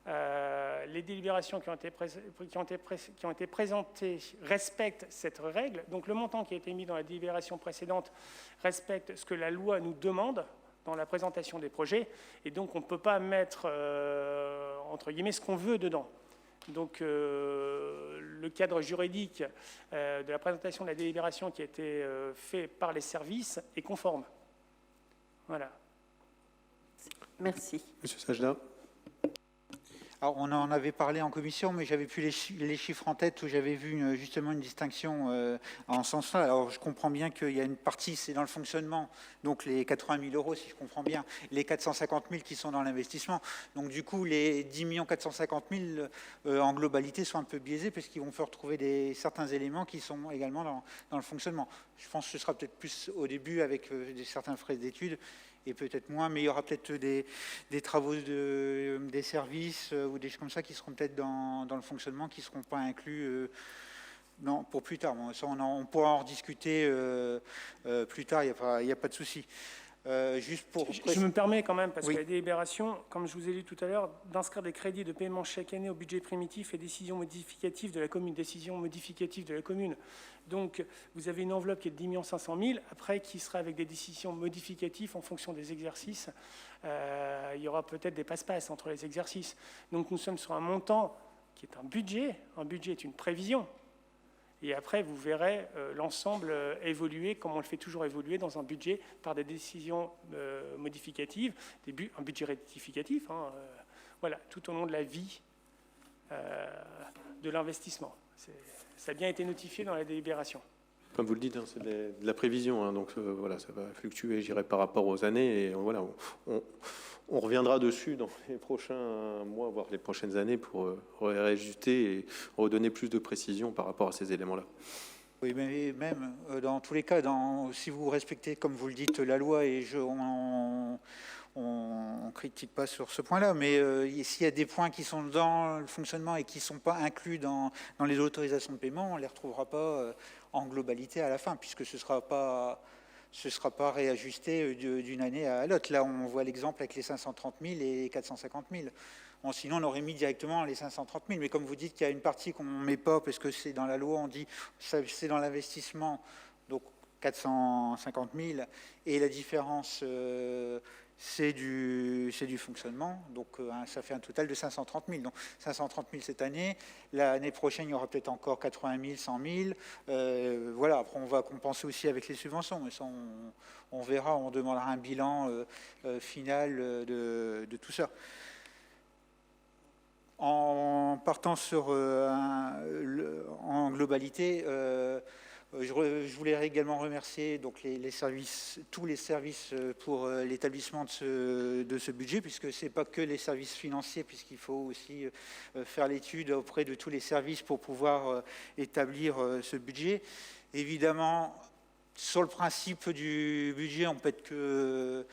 les délibérations qui ont été présentées respectent cette règle. Donc, le montant qui a été mis dans la délibération précédente respecte ce que la loi nous demande dans la présentation des projets. Et donc, on ne peut pas mettre, entre guillemets, ce qu'on veut dedans. Donc, le cadre juridique de la présentation de la délibération qui a été fait par les services est conforme. Voilà. Merci. Monsieur Sajda. Alors, on en avait parlé en commission, mais j'avais plus les chiffres en tête où j'avais vu justement une distinction en ce sens-là. Alors, je comprends bien qu'il y a une partie, c'est dans le fonctionnement, donc les 80 000 euros, si je comprends bien, les 450 000 qui sont dans l'investissement. Donc, du coup, les 10 450 000 en globalité sont un peu biaisés parce qu'ils vont faire retrouver certains éléments qui sont également dans le fonctionnement. Je pense que ce sera peut-être plus au début avec certains frais d'études et peut-être moins, mais il y aura peut-être des travaux des services ou des choses comme ça qui seront peut-être dans le fonctionnement, qui ne seront pas inclus non, pour plus tard. Bon, ça, on pourra en rediscuter plus tard, il n'y a pas de souci. Juste pour... Je me permets quand même, parce oui. que la délibération, comme je vous ai dit tout à l'heure, d'inscrire des crédits de paiement chaque année au budget primitif et décision modificative de la commune. Donc, vous avez une enveloppe qui est de 10 500 000, après qui sera avec des décisions modificatives en fonction des exercices. Il y aura peut-être des passe-passe entre les exercices. Donc, nous sommes sur un montant qui est un budget. Un budget est une prévision. Et après, vous verrez l'ensemble évoluer comme on le fait toujours évoluer dans un budget par des décisions modificatives, un budget rectificatif, hein, voilà, tout au long de la vie de l'investissement. Ça a bien été notifié dans la délibération. Comme vous le dites, hein, c'est de la prévision, hein, donc voilà, ça va fluctuer, j'irai par rapport aux années, et voilà, on reviendra dessus dans les prochains mois, voire les prochaines années, pour réajuster et redonner plus de précision par rapport à ces éléments-là. Oui, mais même dans tous les cas, si vous respectez, comme vous le dites, la loi, et on ne critique pas sur ce point-là, mais s'il y a des points qui sont dans le fonctionnement et qui ne sont pas inclus dans les autorisations de paiement, on ne les retrouvera pas en globalité à la fin, puisque ce ne sera pas réajusté d'une année à l'autre. Là, on voit l'exemple avec les 530 000 et les 450 000. Bon, sinon, on aurait mis directement les 530 000. Mais comme vous dites qu'il y a une partie qu'on ne met pas, parce que c'est dans la loi, on dit c'est dans l'investissement, donc 450 000, et la différence, c'est du fonctionnement. Donc, ça fait un total de 530 000. Donc, 530 000 cette année. L'année prochaine, il y aura peut-être encore 80 000, 100 000. Voilà, après, on va compenser aussi avec les subventions. Mais ça, on verra, on demandera un bilan final de tout ça. En partant en globalité, Je voulais également remercier donc, tous les services pour l'établissement de ce budget, puisque ce n'est pas que les services financiers, puisqu'il faut aussi faire l'étude auprès de tous les services pour pouvoir établir ce budget. Évidemment, sur le principe du budget, on peut être que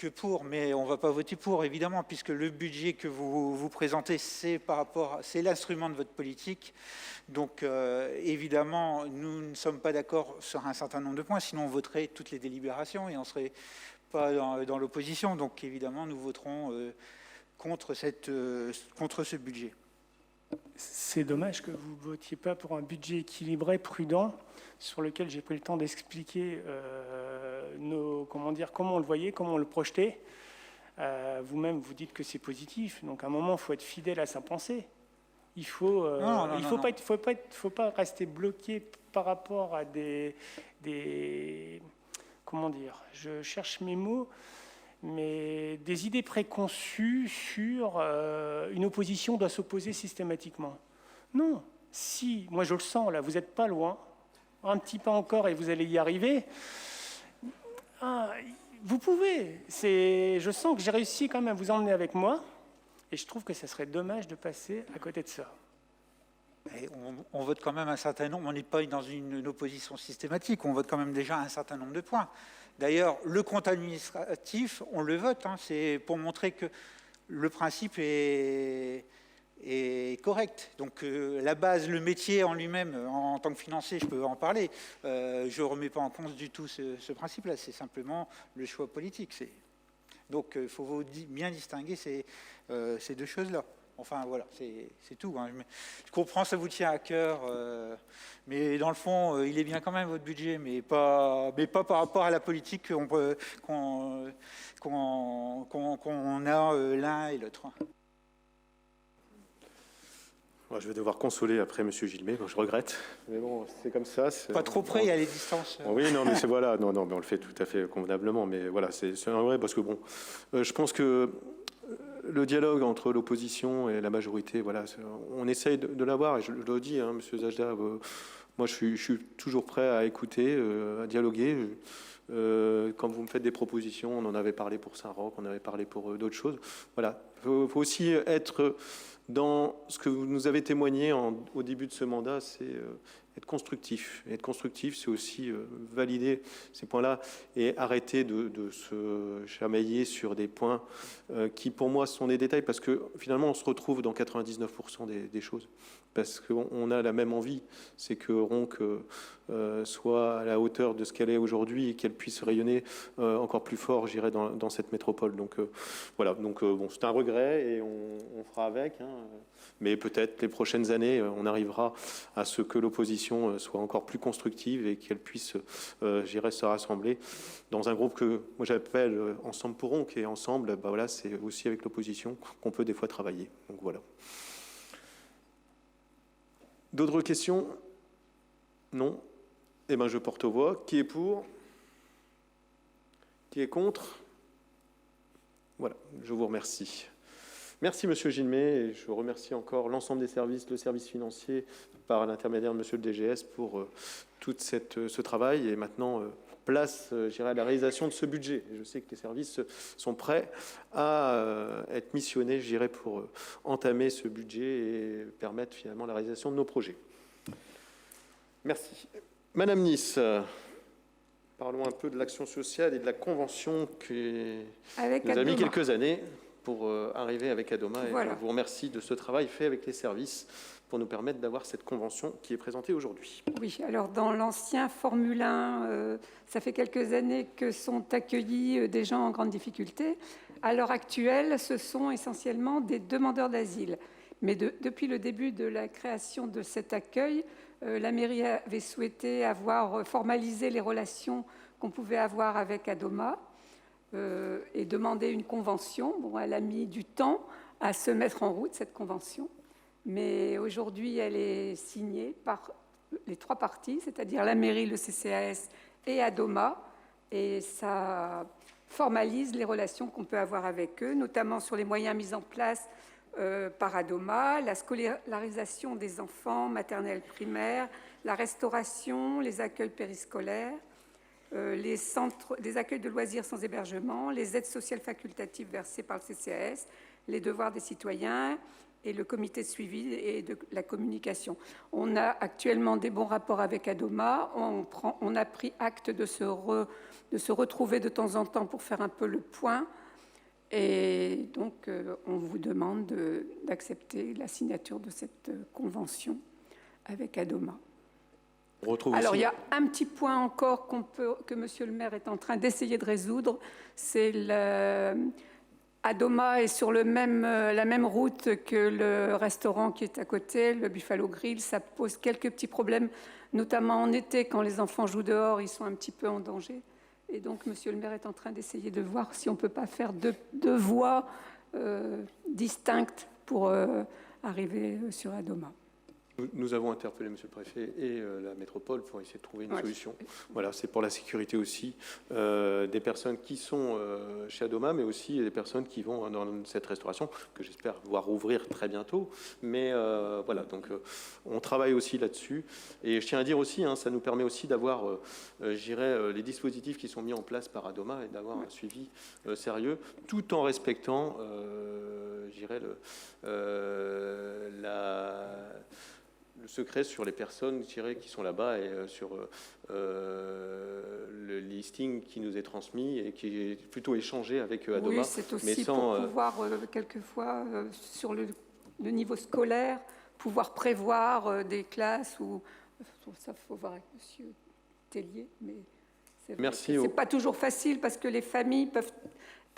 pour, mais on ne va pas voter pour, évidemment, puisque le budget que vous présentez, c'est l'instrument de votre politique. Donc, évidemment, nous ne sommes pas d'accord sur un certain nombre de points, sinon on voterait toutes les délibérations et on ne serait pas dans l'opposition. Donc, évidemment, nous voterons contre ce budget. C'est dommage que vous ne votiez pas pour un budget équilibré, prudent, sur lequel j'ai pris le temps d'expliquer comment on le voyait, comment on le projetait. Vous-même, vous dites que c'est positif. Donc, à un moment, il faut être fidèle à sa pensée. Il faut pas rester bloqué par rapport à comment dire, je cherche mes mots, mais des idées préconçues sur une opposition doit s'opposer systématiquement. Non, si, moi je le sens là, vous n'êtes pas loin, un petit pas encore et vous allez y arriver. Vous pouvez, je sens que j'ai réussi quand même à vous emmener avec moi et je trouve que ça serait dommage de passer à côté de ça. Et on vote quand même un certain nombre, on n'est pas dans une opposition systématique, on vote quand même déjà un certain nombre de points. D'ailleurs, le compte administratif, on le vote, c'est pour montrer que le principe est correct. Donc la base, le métier en lui-même, en tant que financier, je peux en parler, je ne remets pas en cause du tout ce principe-là, c'est simplement le choix politique. Donc il faut bien distinguer ces deux choses-là. Enfin, voilà, c'est tout. Je comprends, ça vous tient à cœur, mais dans le fond, il est bien quand même, votre budget, mais pas par rapport à la politique qu'on a l'un et l'autre. Je vais devoir consoler après M. Gilmé, je regrette. Mais bon, c'est comme ça. Pas trop près, il y a les distances. Oui, non, mais c'est voilà. Non, mais on le fait tout à fait convenablement. Mais voilà, c'est un vrai, parce que bon, je pense que le dialogue entre l'opposition et la majorité, voilà, on essaye de l'avoir, et je le dis, Monsieur Zajda, moi je suis toujours prêt à écouter, à dialoguer. Quand vous me faites des propositions, on en avait parlé pour Saint-Roch, on avait parlé pour d'autres choses. Voilà, il faut aussi être dans ce que vous nous avez témoigné au début de ce mandat, c'est être constructif. Être constructif, c'est aussi valider ces points-là et arrêter de se chamailler sur des points qui, pour moi, sont des détails, parce que finalement, on se retrouve dans 99% des choses. Parce qu'on a la même envie, c'est que Ronc soit à la hauteur de ce qu'elle est aujourd'hui et qu'elle puisse rayonner encore plus fort, j'irais, dans cette métropole. Donc voilà, bon, c'est un regret et on fera avec. Mais peut-être les prochaines années, on arrivera à ce que l'opposition soit encore plus constructive et qu'elle puisse, j'irais, se rassembler dans un groupe que moi j'appelle Ensemble pour Ronc. Et ensemble, voilà, c'est aussi avec l'opposition qu'on peut des fois travailler. Donc voilà. D'autres questions? Non? Eh bien, je porte aux voix. Qui est pour? Qui est contre? Voilà, je vous remercie. Merci, Monsieur Gilmé, et je remercie encore l'ensemble des services, le service financier, par l'intermédiaire de Monsieur le DGS, pour tout ce travail. Et maintenant, place, j'irai, à la réalisation de ce budget. Et je sais que les services sont prêts à être missionnés, j'irai, pour entamer ce budget et permettre finalement la réalisation de nos projets. Merci. Madame Nice, parlons un peu de l'action sociale et de la convention qui nous a mis quelques années pour arriver avec Adoma. Et voilà. Je vous remercie de ce travail fait avec les services pour nous permettre d'avoir cette convention qui est présentée aujourd'hui. Oui, alors dans l'ancien Formule 1, ça fait quelques années que sont accueillis des gens en grande difficulté. À l'heure actuelle, ce sont essentiellement des demandeurs d'asile. Mais depuis le début de la création de cet accueil, la mairie avait souhaité avoir formalisé les relations qu'on pouvait avoir avec Adoma et demander une convention. Bon, elle a mis du temps à se mettre en route, cette convention. Mais aujourd'hui, elle est signée par les trois parties, c'est-à-dire la mairie, le CCAS et Adoma. Et ça formalise les relations qu'on peut avoir avec eux, notamment sur les moyens mis en place par Adoma, la scolarisation des enfants maternels primaires, la restauration, les accueils périscolaires, les centres des accueils de loisirs sans hébergement, les aides sociales facultatives versées par le CCAS, les devoirs des citoyens et le comité de suivi et de la communication. On a actuellement des bons rapports avec Adoma. On a pris acte de se retrouver de temps en temps pour faire un peu le point. Et donc, on vous demande d'accepter la signature de cette convention avec Adoma. Alors, il y a un petit point encore que Monsieur le maire est en train d'essayer de résoudre. C'est Adoma est sur la même route que le restaurant qui est à côté, le Buffalo Grill. Ça pose quelques petits problèmes, notamment en été, quand les enfants jouent dehors, ils sont un petit peu en danger. Et donc, Monsieur le maire est en train d'essayer de voir si on ne peut pas faire deux voies distinctes pour arriver sur Adoma. Nous avons interpellé Monsieur le Préfet et la métropole pour essayer de trouver une solution. Voilà, c'est pour la sécurité aussi des personnes qui sont chez Adoma, mais aussi des personnes qui vont dans cette restauration, que j'espère voir ouvrir très bientôt. Mais voilà, donc on travaille aussi là-dessus. Et je tiens à dire aussi, ça nous permet aussi d'avoir, je dirais, les dispositifs qui sont mis en place par Adoma et d'avoir un suivi sérieux, tout en respectant, je dirais, le secret sur les personnes, je dirais, qui sont là-bas et sur le listing qui nous est transmis et qui est plutôt échangé avec Adoma. Oui, c'est aussi pour pouvoir, quelquefois, sur le niveau scolaire, pouvoir prévoir des classes où... Ça, il faut voir avec M. Tellier, mais c'est pas toujours facile parce que les familles peuvent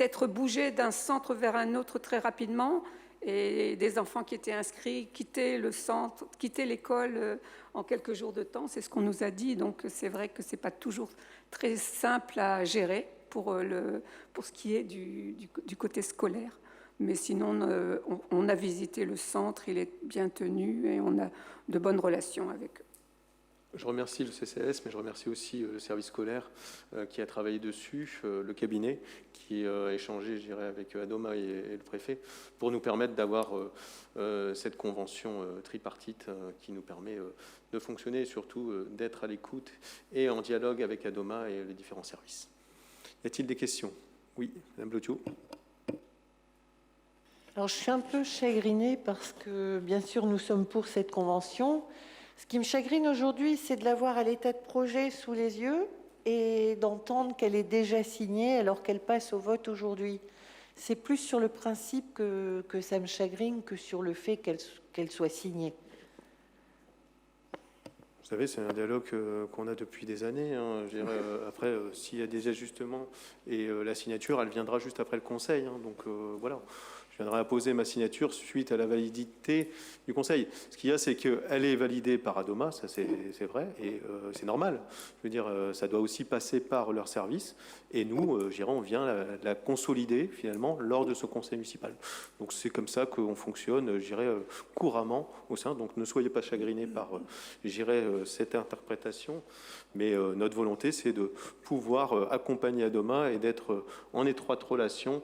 être bougées d'un centre vers un autre très rapidement. Et des enfants qui étaient inscrits, quitter le centre, quitter l'école en quelques jours de temps, c'est ce qu'on nous a dit. Donc c'est vrai que ce n'est pas toujours très simple à gérer pour ce qui est du côté scolaire. Mais sinon, on a visité le centre, il est bien tenu et on a de bonnes relations avec eux. Je remercie le CCAS, mais je remercie aussi le service scolaire qui a travaillé dessus, le cabinet qui a échangé, je dirais, avec Adoma et le préfet pour nous permettre d'avoir cette convention tripartite qui nous permet de fonctionner et surtout d'être à l'écoute et en dialogue avec Adoma et les différents services. Y a-t-il des questions? Oui, Madame Blotio. Alors, je suis un peu chagrinée parce que, bien sûr, nous sommes pour cette convention. Ce qui me chagrine aujourd'hui, c'est de l'avoir à l'état de projet sous les yeux et d'entendre qu'elle est déjà signée alors qu'elle passe au vote aujourd'hui. C'est plus sur le principe que ça me chagrine que sur le fait qu'elle soit signée. Vous savez, c'est un dialogue qu'on a depuis des années. Je dirais, après, s'il y a des ajustements et la signature, elle viendra juste après le Conseil. Donc voilà. Je viendrai apposer ma signature suite à la validité du Conseil. Ce qu'il y a, c'est qu'elle est validée par Adoma, ça c'est vrai, et c'est normal. Je veux dire, ça doit aussi passer par leur service, et nous, je dirais, on vient la consolider finalement lors de ce Conseil municipal. Donc c'est comme ça qu'on fonctionne, je dirais, couramment au sein. Donc ne soyez pas chagrinés par, je dirais, cette interprétation, mais notre volonté, c'est de pouvoir accompagner Adoma et d'être en étroite relation,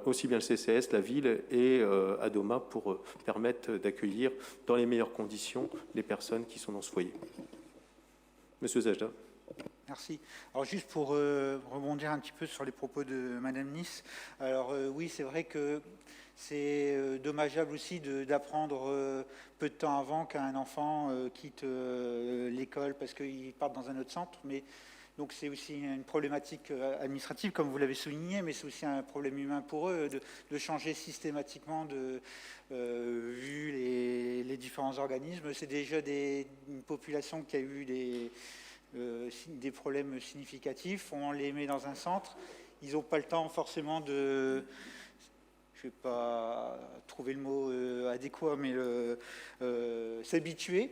aussi bien le CCS, la ville et Adoma pour permettre d'accueillir dans les meilleures conditions les personnes qui sont dans ce foyer. Monsieur Zajda. Merci. Alors juste pour rebondir un petit peu sur les propos de Madame Nice, alors oui, c'est vrai que c'est dommageable aussi d'apprendre peu de temps avant qu'un enfant quitte l'école parce qu'il part dans un autre centre, mais donc c'est aussi une problématique administrative, comme vous l'avez souligné, mais c'est aussi un problème humain pour eux de changer systématiquement vu les différents organismes. C'est déjà une population qui a eu des problèmes significatifs. On les met dans un centre. Ils n'ont pas le temps forcément de... Je ne vais pas trouver le mot adéquat, mais s'habituer.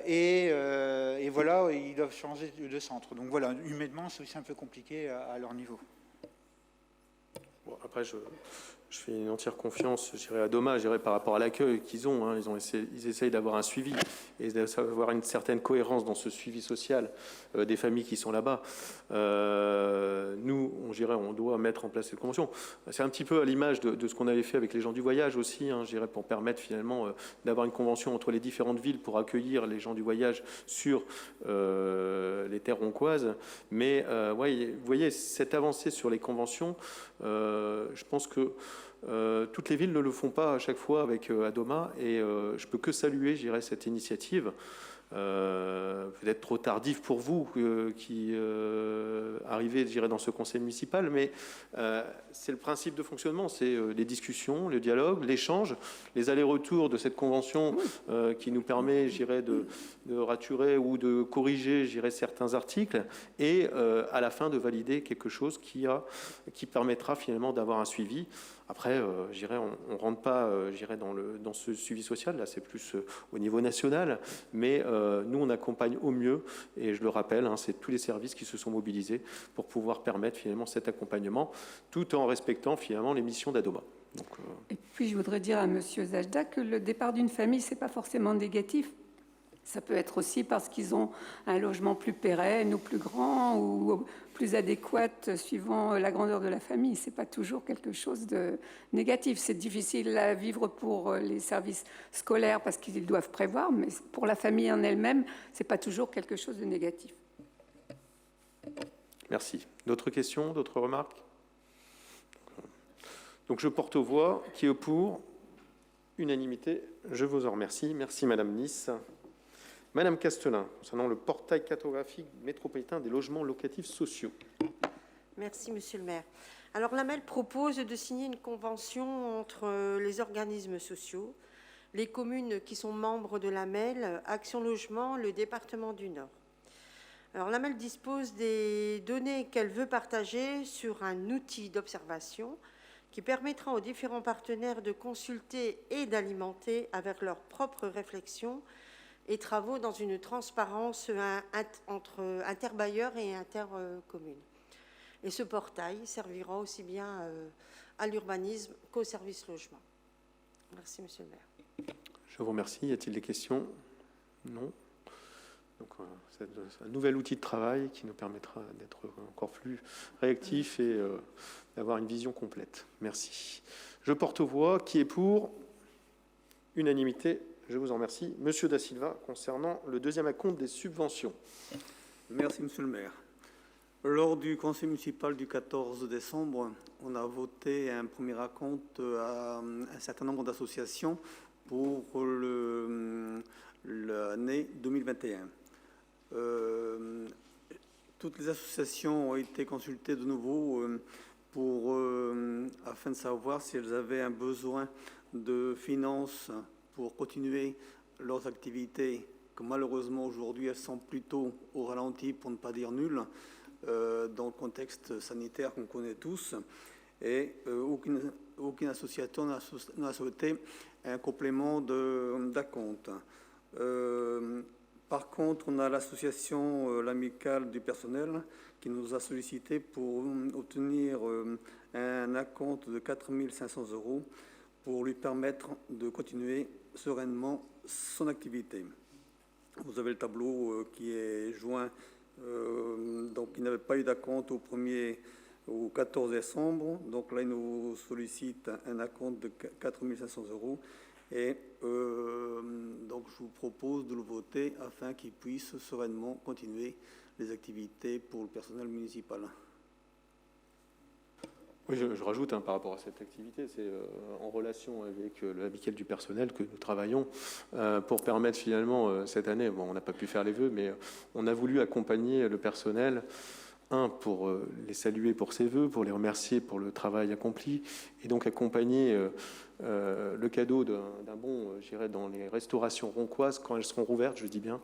Et voilà, ils doivent changer de centre. Donc voilà, humainement, c'est aussi un peu compliqué à leur niveau. Bon, après, je fais une entière confiance, je dirais, à Doma, je dirais, par rapport à l'accueil qu'ils ont. Hein. Ils essayent d'avoir un suivi et d'avoir une certaine cohérence dans ce suivi social des familles qui sont là-bas. Nous, on doit mettre en place cette convention. C'est un petit peu à l'image de ce qu'on avait fait avec les gens du voyage aussi, hein, je dirais, pour permettre finalement d'avoir une convention entre les différentes villes pour accueillir les gens du voyage sur les terres roncoises. Mais ouais, vous voyez, cette avancée sur les conventions, je pense que toutes les villes ne le font pas à chaque fois avec Adoma, et je peux que saluer, je dirais, cette initiative. Peut-être trop tardif pour vous qui arrivez, je dirais, dans ce conseil municipal, mais c'est le principe de fonctionnement, c'est les discussions, le dialogue, l'échange, les allers-retours de cette convention qui nous permet, je dirais, de raturer ou de corriger, je dirais, certains articles, et à la fin de valider quelque chose qui permettra finalement d'avoir un suivi. Après, je dirais, on ne rentre pas, je dirais, dans ce suivi social, là c'est plus au niveau national, mais nous on accompagne au mieux, et je le rappelle, hein, c'est tous les services qui se sont mobilisés pour pouvoir permettre finalement cet accompagnement, tout en respectant finalement les missions d'Adoma. Donc, Et puis je voudrais dire à Monsieur Zajda que le départ d'une famille, c'est pas forcément négatif. Ça peut être aussi parce qu'ils ont un logement plus pérenne ou plus grand ou plus adéquat suivant la grandeur de la famille. C'est pas toujours quelque chose de négatif. C'est difficile à vivre pour les services scolaires parce qu'ils doivent prévoir, mais pour la famille en elle-même, c'est pas toujours quelque chose de négatif. merci. D'autres questions, d'autres remarques? Donc je porte aux voix qui est pour unanimité. Je vous en remercie. Merci Madame Nice. Madame Castelin, concernant le portail cartographique métropolitain des logements locatifs sociaux. Merci, Monsieur le maire. Alors, l'AMEL propose de signer une convention entre les organismes sociaux, les communes qui sont membres de l'AMEL, Action Logement, le département du Nord. Alors, l'AMEL dispose des données qu'elle veut partager sur un outil d'observation qui permettra aux différents partenaires de consulter et d'alimenter avec leurs propres réflexions et travaux dans une transparence entre interbailleurs et intercommunes. Et ce portail servira aussi bien à l'urbanisme qu'au service logement. Merci, Monsieur le maire. Je vous remercie. Y a-t-il des questions? Non. Donc, c'est un nouvel outil de travail qui nous permettra d'être encore plus réactifs et d'avoir une vision complète. Merci. Je porte aux voix qui est pour unanimité. Je vous en remercie. Monsieur Da Silva, concernant le deuxième acompte des subventions. Merci, Monsieur le maire. Lors du conseil municipal du 14 décembre, on a voté un premier acompte à un certain nombre d'associations pour l'année 2021. Toutes les associations ont été consultées de nouveau afin de savoir si elles avaient un besoin de finances pour continuer leurs activités, que malheureusement aujourd'hui elles sont plutôt au ralenti, pour ne pas dire nulles, dans le contexte sanitaire qu'on connaît tous. Et aucune association n'a souhaité un complément d'acompte. Par contre, on a l'association l'amicale du personnel qui nous a sollicité pour obtenir un acompte de 4 500 € pour lui permettre de continuer sereinement son activité. Vous avez le tableau qui est joint, donc il n'avait pas eu d'acompte au 14 décembre, donc là il nous sollicite un acompte de 4 500 € et donc je vous propose de le voter afin qu'il puisse sereinement continuer les activités pour le personnel municipal. Oui, je rajoute par rapport à cette activité, c'est en relation avec l'amicale du personnel que nous travaillons pour permettre finalement cette année, bon, on n'a pas pu faire les vœux, mais on a voulu accompagner le personnel, pour les saluer pour ses vœux, pour les remercier pour le travail accompli, et donc accompagner le cadeau d'un bon, je dirais, dans les restaurations roncoises quand elles seront rouvertes, je dis bien.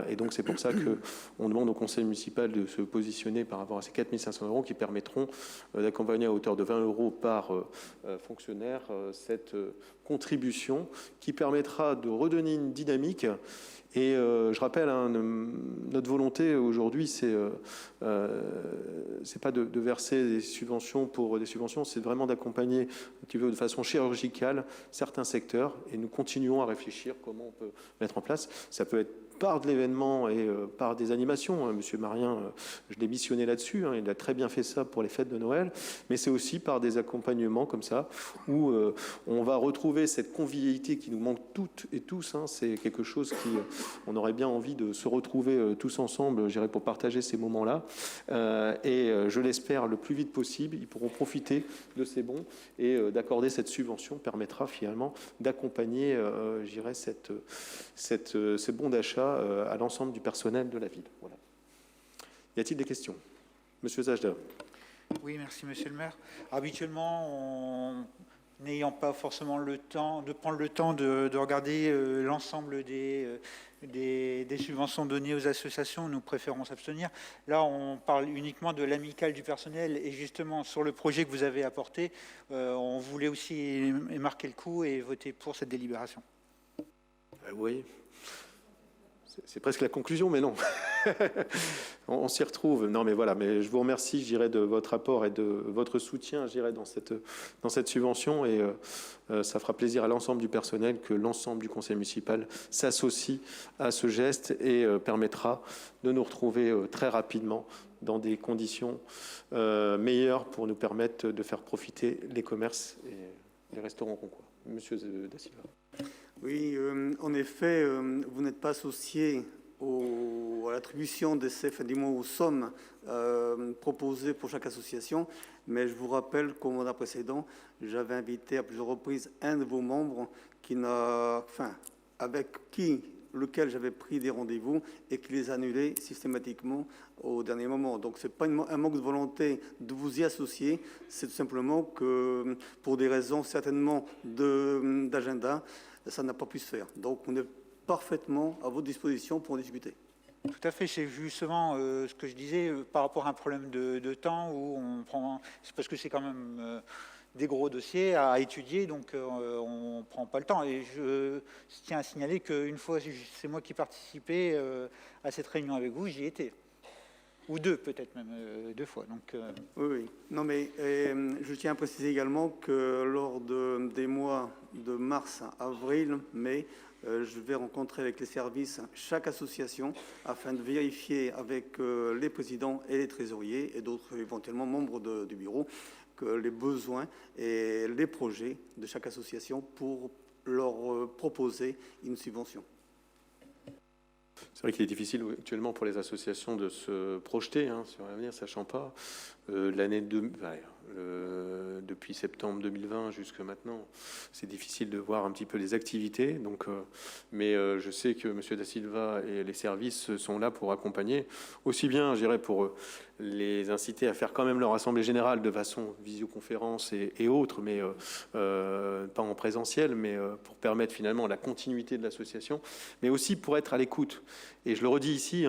Et donc c'est pour ça qu'on demande au conseil municipal de se positionner par rapport à ces 4 500 € qui permettront d'accompagner à hauteur de 20 € par fonctionnaire cette contribution qui permettra de redonner une dynamique. Et je rappelle, notre volonté aujourd'hui, c'est pas de verser des subventions pour des subventions, c'est vraiment d'accompagner de façon chirurgicale certains secteurs. Et nous continuons à réfléchir comment on peut mettre en place. Ça peut être par de l'événement et par des animations. Monsieur Marien, je l'ai missionné là-dessus, il a très bien fait ça pour les fêtes de Noël, mais c'est aussi par des accompagnements comme ça, où on va retrouver cette convivialité qui nous manque toutes et tous. C'est quelque chose on aurait bien envie de se retrouver tous ensemble, je dirais, pour partager ces moments-là. Et je l'espère le plus vite possible, ils pourront profiter de ces bons et d'accorder cette subvention permettra finalement d'accompagner, je dirais, ces bons d'achat à l'ensemble du personnel de la ville. Voilà. Y a-t-il des questions? Monsieur Zajda. Oui, merci Monsieur le maire. Habituellement, n'ayant pas forcément le temps de prendre le temps de regarder l'ensemble des subventions données aux associations, nous préférons s'abstenir. Là, on parle uniquement de l'amicale du personnel et justement sur le projet que vous avez apporté, on voulait aussi marquer le coup et voter pour cette délibération. Oui. C'est presque la conclusion, mais non. On s'y retrouve. Non, mais voilà. Mais je vous remercie, je dirais, de votre apport et de votre soutien, je dirais, dans cette subvention. Et ça fera plaisir à l'ensemble du personnel que l'ensemble du conseil municipal s'associe à ce geste et permettra de nous retrouver très rapidement dans des conditions meilleures pour nous permettre de faire profiter les commerces et les restaurants roncois. Monsieur Da Silva. Oui, en effet, vous n'êtes pas associé à l'attribution de ces aux sommes proposées pour chaque association, mais je vous rappelle qu'au mandat précédent, j'avais invité à plusieurs reprises un de vos membres lequel j'avais pris des rendez-vous et qui les annulait systématiquement au dernier moment. Donc ce n'est pas un manque de volonté de vous y associer, c'est tout simplement que pour des raisons certainement d'agenda, ça n'a pas pu se faire. Donc, on est parfaitement à votre disposition pour en discuter. Tout à fait, c'est justement ce que je disais par rapport à un problème de temps où on prend... C'est parce que c'est quand même des gros dossiers à étudier, donc on ne prend pas le temps. Et je tiens à signaler qu'une fois, c'est moi qui participais à cette réunion avec vous, j'y étais. Ou deux, peut-être même 2 fois. Donc, Oui. Non, mais je tiens à préciser également que lors des mois de mars, avril, mai, je vais rencontrer avec les services chaque association afin de vérifier avec les présidents et les trésoriers et d'autres éventuellement membres du bureau que les besoins et les projets de chaque association pour leur proposer une subvention. C'est vrai qu'il est difficile actuellement pour les associations de se projeter sur l'avenir, sachant pas depuis septembre 2020 jusqu'à maintenant, c'est difficile de voir un petit peu les activités. Donc, mais je sais que M. Da Silva et les services sont là pour accompagner, aussi bien, je dirais, pour les inciter à faire quand même leur assemblée générale de façon visioconférence et autres, mais pas en présentiel, mais pour permettre finalement la continuité de l'association, mais aussi pour être à l'écoute. Et je le redis ici,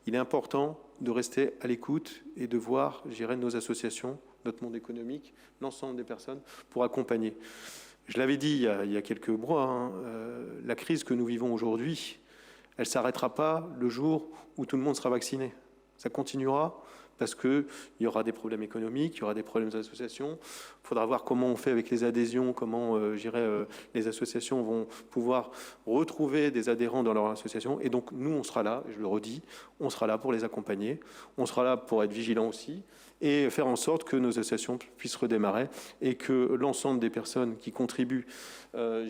il est important de rester à l'écoute et de voir, je dirais, nos associations, notre monde économique, l'ensemble des personnes, pour accompagner. Je l'avais dit il y a quelques mois, la crise que nous vivons aujourd'hui, elle ne s'arrêtera pas le jour où tout le monde sera vacciné. Ça continuera parce qu'il y aura des problèmes économiques, il y aura des problèmes d'association. Il faudra voir comment on fait avec les adhésions, comment les associations vont pouvoir retrouver des adhérents dans leur association. Et donc, nous, on sera là, je le redis, on sera là pour les accompagner, on sera là pour être vigilants aussi, et faire en sorte que nos associations puissent redémarrer et que l'ensemble des personnes qui contribuent à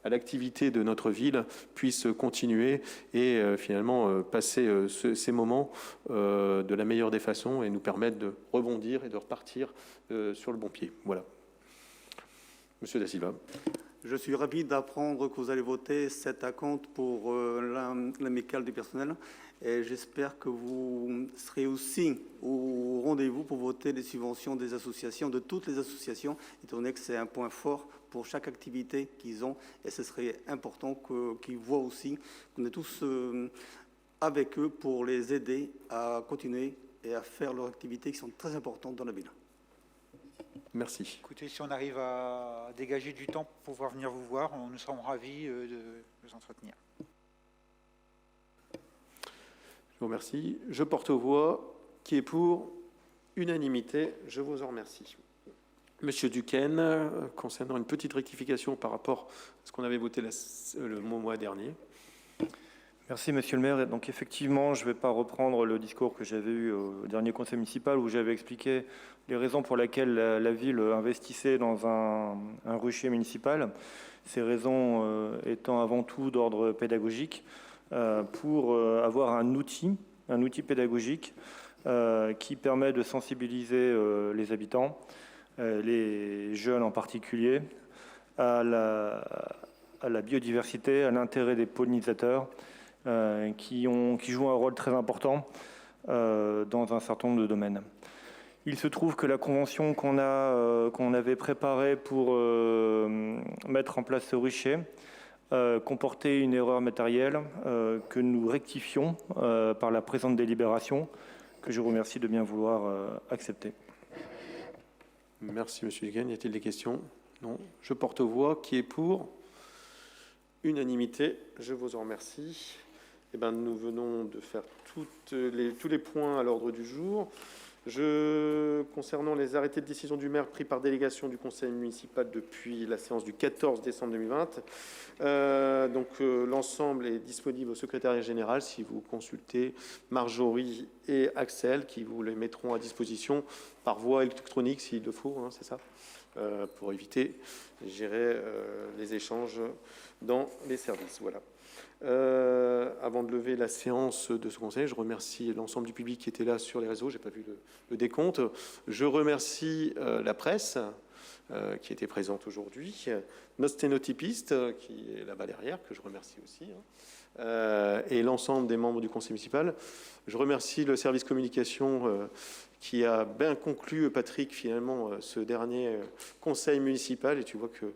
l'activité de notre ville puissent continuer et finalement passer ces moments de la meilleure des façons et nous permettre de rebondir et de repartir sur le bon pied. Voilà. Monsieur Da Silva. Je suis ravi d'apprendre que vous allez voter cet acompte pour l'amicale du personnel. Et j'espère que vous serez aussi au rendez-vous pour voter les subventions des associations, de toutes les associations, étant donné que c'est un point fort pour chaque activité qu'ils ont. Et ce serait important qu'ils voient aussi qu'on est tous avec eux pour les aider à continuer et à faire leurs activités qui sont très importantes dans la ville. Merci. Écoutez, si on arrive à dégager du temps pour pouvoir venir vous voir, nous serons ravis de vous entretenir. Je vous remercie. Je porte aux voix qui est pour unanimité. Je vous en remercie. Monsieur Duquesne, concernant une petite rectification par rapport à ce qu'on avait voté le mois dernier. Merci, monsieur le maire. Et donc, effectivement, je ne vais pas reprendre le discours que j'avais eu au dernier conseil municipal où j'avais expliqué les raisons pour lesquelles la ville investissait dans un rucher municipal. Ces raisons étant avant tout d'ordre pédagogique pour avoir un outil pédagogique qui permet de sensibiliser les habitants, les jeunes en particulier, à la biodiversité, à l'intérêt des pollinisateurs qui jouent un rôle très important dans un certain nombre de domaines. Il se trouve que la convention qu'on avait préparée pour mettre en place ce rucher comportait une erreur matérielle que nous rectifions par la présente délibération, que je vous remercie de bien vouloir accepter. Merci, monsieur Duquesne. Y a-t-il des questions? Non. Je porte aux voix qui est pour unanimité. Je vous en remercie. Eh bien, nous venons de faire tous les points à l'ordre du jour. Concernant les arrêtés de décision du maire pris par délégation du conseil municipal depuis la séance du 14 décembre 2020, l'ensemble est disponible au secrétariat général si vous consultez Marjorie et Axel qui vous les mettront à disposition par voie électronique s'il le faut, hein, c'est ça, pour éviter, gérer les échanges dans les services. Voilà. Avant de lever la séance de ce conseil, je remercie l'ensemble du public qui était là sur les réseaux. Je n'ai pas vu le décompte. Je remercie la presse qui était présente aujourd'hui, notre sténotypiste qui est là-bas derrière, que je remercie aussi, et l'ensemble des membres du conseil municipal. Je remercie le service communication qui a bien conclu, Patrick, finalement, ce dernier conseil municipal. Et tu vois que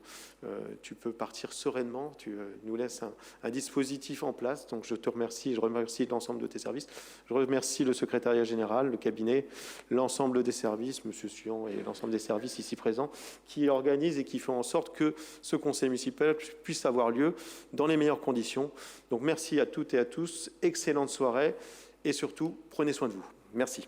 tu peux partir sereinement. Tu nous laisses un dispositif en place. Donc, je te remercie. Je remercie l'ensemble de tes services. Je remercie le secrétariat général, le cabinet, l'ensemble des services, M. Suan et l'ensemble des services ici présents, qui organisent et qui font en sorte que ce conseil municipal puisse avoir lieu dans les meilleures conditions. Donc, merci à toutes et à tous. Excellente soirée. Et surtout, prenez soin de vous. Merci.